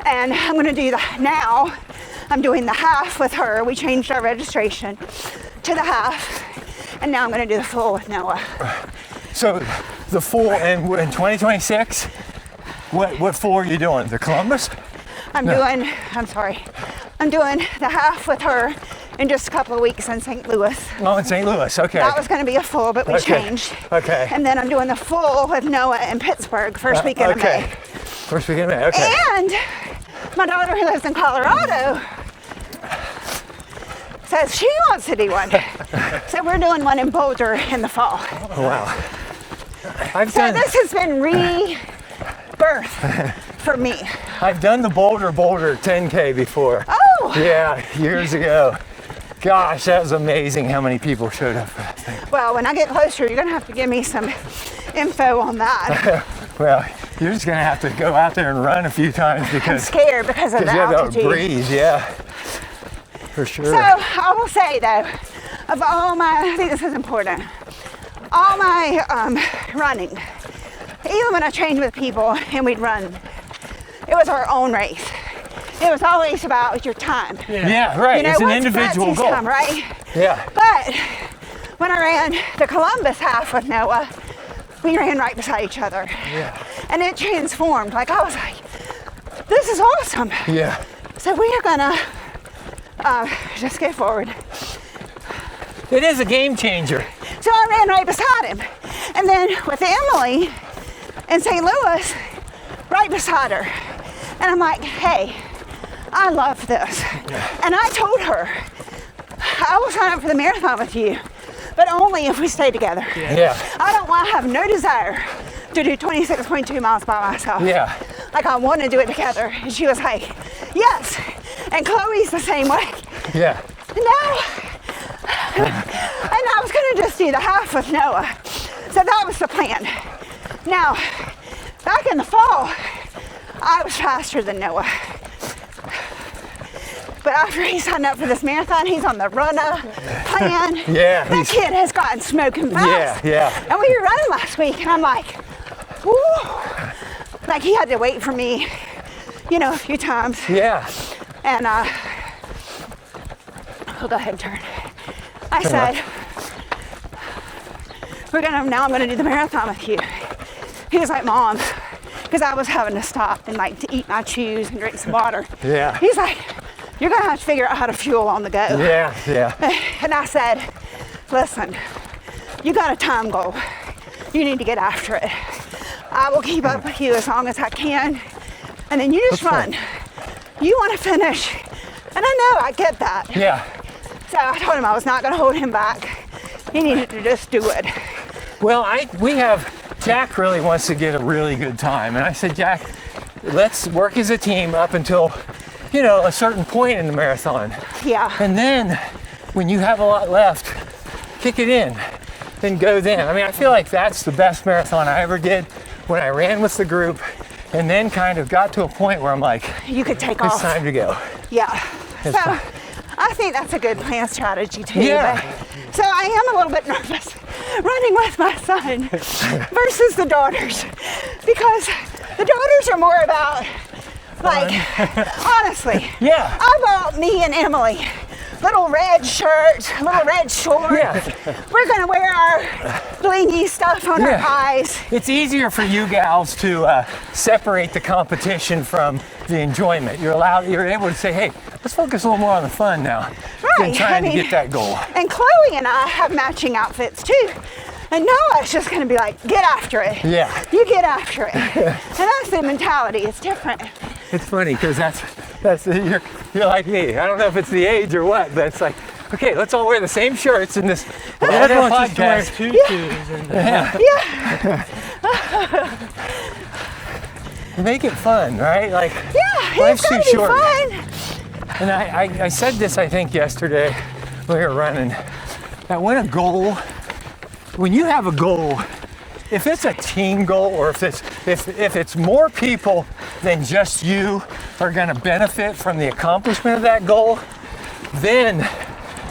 Speaker 3: and I'm going to do now. I'm doing the half with her. We changed our registration to the half, and now I'm going to do the full with Noah.
Speaker 1: So the full in 2026, what full are you doing? The Columbus?
Speaker 3: I'm doing the half with her in just a couple of weeks in St. Louis.
Speaker 1: Oh, in St. Louis, okay.
Speaker 3: That was going to be a full, but we changed.
Speaker 1: Okay.
Speaker 3: And then I'm doing the full with Noah in Pittsburgh, first weekend of May.
Speaker 1: First weekend of May, okay.
Speaker 3: And my daughter who lives in Colorado says she wants to do one. So we're doing one in Boulder in the fall.
Speaker 1: Oh, wow.
Speaker 3: This has been rebirth for me.
Speaker 1: I've done the Boulder 10K before.
Speaker 3: Oh!
Speaker 1: Yeah, years ago. Gosh, that was amazing how many people showed up for that thing.
Speaker 3: Well, when I get closer, you're gonna have to give me some info on that.
Speaker 1: Well, you're just gonna have to go out there and run a few times
Speaker 3: I'm
Speaker 1: because
Speaker 3: scared because of the
Speaker 1: you have
Speaker 3: altitude.
Speaker 1: to breathe, yeah. For sure.
Speaker 3: So I will say though, of all my, I think this is important, all my running, even when I trained with people and we'd run, it was our own race. It was always about your time.
Speaker 1: Yeah, right.
Speaker 3: You know,
Speaker 1: it's an
Speaker 3: what's
Speaker 1: individual
Speaker 3: Betsy's
Speaker 1: goal.
Speaker 3: time, right?
Speaker 1: Yeah.
Speaker 3: But when I ran the Columbus half with Noah, we ran right beside each other.
Speaker 1: Yeah.
Speaker 3: And it transformed. Like I was like, this is awesome.
Speaker 1: Yeah.
Speaker 3: So we are gonna just go forward.
Speaker 1: It is a game changer.
Speaker 3: So I ran right beside him. And then with Emily in St. Louis, right beside her. And I'm like, hey, I love this. And I told her, I will sign up for the marathon with you, but only if we stay together.
Speaker 1: Yeah.
Speaker 3: I have no desire to do 26.2 miles by myself.
Speaker 1: Yeah.
Speaker 3: Like I want to do it together. And she was like, yes. And Chloe's the same way.
Speaker 1: Yeah.
Speaker 3: No. And I was going to just do the half with Noah. So that was the plan. Now, back in the fall, I was faster than Noah. But after he signed up for this marathon, he's on the runner plan.
Speaker 1: Yeah.
Speaker 3: That kid has gotten smoking fast.
Speaker 1: Yeah.
Speaker 3: And we were running last week, and I'm like, whoo. Like he had to wait for me, a few times.
Speaker 1: Yeah.
Speaker 3: And I'll go ahead and turn. I said, now I'm gonna do the marathon with you. He was like, Mom, because I was having to stop and like to eat my chews and drink some water.
Speaker 1: Yeah.
Speaker 3: He's like, you're gonna have to figure out how to fuel on the go.
Speaker 1: Yeah.
Speaker 3: And I said, listen, you got a time goal. You need to get after it. I will keep up with you as long as I can. And then you just run. You want to finish. And I know, I get that.
Speaker 1: Yeah.
Speaker 3: So I told him I was not going to hold him back. He needed to just do it.
Speaker 1: Well, Jack really wants to get a really good time. And I said, Jack, let's work as a team up until, a certain point in the marathon.
Speaker 3: Yeah.
Speaker 1: And then when you have a lot left, kick it in, then go then. I mean, I feel like that's the best marathon I ever did when I ran with the group and then kind of got to a point where I'm like,
Speaker 3: you could take
Speaker 1: it's
Speaker 3: off.
Speaker 1: time to go.
Speaker 3: Yeah.
Speaker 1: It's
Speaker 3: so
Speaker 1: fine.
Speaker 3: I think that's a good plan strategy too.
Speaker 1: Yeah.
Speaker 3: But, so I am a little bit nervous running with my son versus the daughters because The daughters are more about, like, honestly.
Speaker 1: Yeah.
Speaker 3: About me and Emily. Little red shirts, little red shorts.
Speaker 1: Yeah.
Speaker 3: We're gonna wear our blingy stuff on our eyes.
Speaker 1: It's easier for you gals to separate the competition from the enjoyment. You're able to say, hey, let's focus a little more on the fun now than
Speaker 3: Right,
Speaker 1: trying to get that goal.
Speaker 3: And Chloe and I have matching outfits too. And Noah's just gonna be like, get after it.
Speaker 1: Yeah.
Speaker 3: You get after it. And that's the mentality, it's different.
Speaker 1: It's funny because you're like me. I don't know if it's the age or what, but it's like, okay, let's all wear the same shirts in this
Speaker 2: Everyone just wears
Speaker 1: podcast.
Speaker 2: tutus. And,
Speaker 1: Make it fun, right? Like,
Speaker 3: Yeah,
Speaker 1: life's
Speaker 3: it's
Speaker 1: too
Speaker 3: gonna be
Speaker 1: short.
Speaker 3: fun.
Speaker 1: And I said this, I think, yesterday when we were running, that when you have a goal, if it's a team goal or if it's more people than just you are gonna benefit from the accomplishment of that goal, then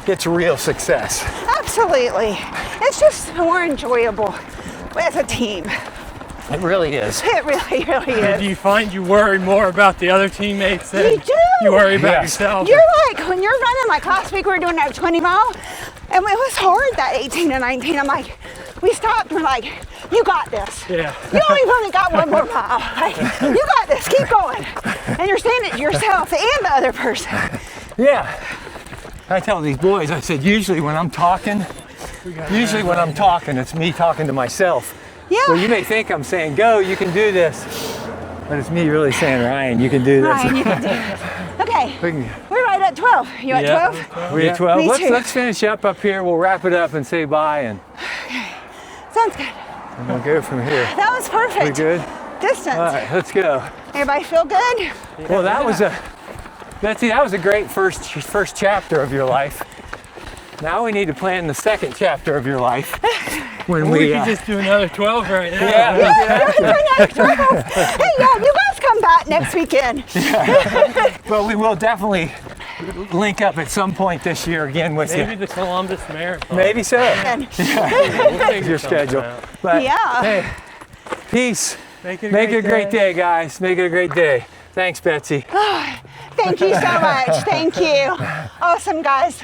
Speaker 1: it's real success.
Speaker 3: Absolutely. It's just more enjoyable as a team.
Speaker 1: It really is.
Speaker 3: It really, really
Speaker 2: do
Speaker 3: is.
Speaker 2: you find you worry more about the other teammates than
Speaker 3: You do.
Speaker 2: you worry about
Speaker 1: Yes.
Speaker 2: yourself?
Speaker 3: You're like, when you're running, like last week we were doing our 20 mile, and it was hard, that 18 and 19. I'm like, we stopped and we're like, you got this.
Speaker 2: Yeah.
Speaker 3: You only got one more mile. Like, you got this, keep going. And you're saying it to yourself and the other person.
Speaker 1: Yeah. I tell these boys, I said, usually when I'm talking, it's me talking to myself.
Speaker 3: Yeah.
Speaker 1: Well, you may think I'm saying, go, you can do this. But it's me really saying, Ryan, you can do this.
Speaker 3: Ryan, you can do it. Okay,
Speaker 1: We can-
Speaker 3: we're right at 12. You at
Speaker 2: Yeah.
Speaker 3: 12?
Speaker 1: We at 12.
Speaker 3: Me too.
Speaker 1: Let's finish up here. We'll wrap it up and say bye, and
Speaker 3: Sounds good.
Speaker 1: we'll go from here.
Speaker 3: That was perfect.
Speaker 1: We good?
Speaker 3: Distance.
Speaker 1: All right, let's go.
Speaker 3: Everybody feel good?
Speaker 1: Well, Betsy, that was a great first chapter of your life. Now we need to plan the second chapter of your life. When
Speaker 2: We could just do another 12 right now.
Speaker 1: yeah.
Speaker 3: Hey, yeah, you guys come back next weekend.
Speaker 1: But we will definitely link up at some point this year again with
Speaker 2: Maybe
Speaker 1: you.
Speaker 2: the Columbus Marathon.
Speaker 1: Maybe so.
Speaker 3: And
Speaker 2: We'll figure
Speaker 1: Your
Speaker 2: something
Speaker 1: schedule.
Speaker 2: out.
Speaker 1: But
Speaker 3: Yeah.
Speaker 1: hey, peace.
Speaker 2: Make it
Speaker 1: Make it a great day, guys. Make it a great day. Thanks, Betsy.
Speaker 3: thank you so much. Thank you. Awesome, guys.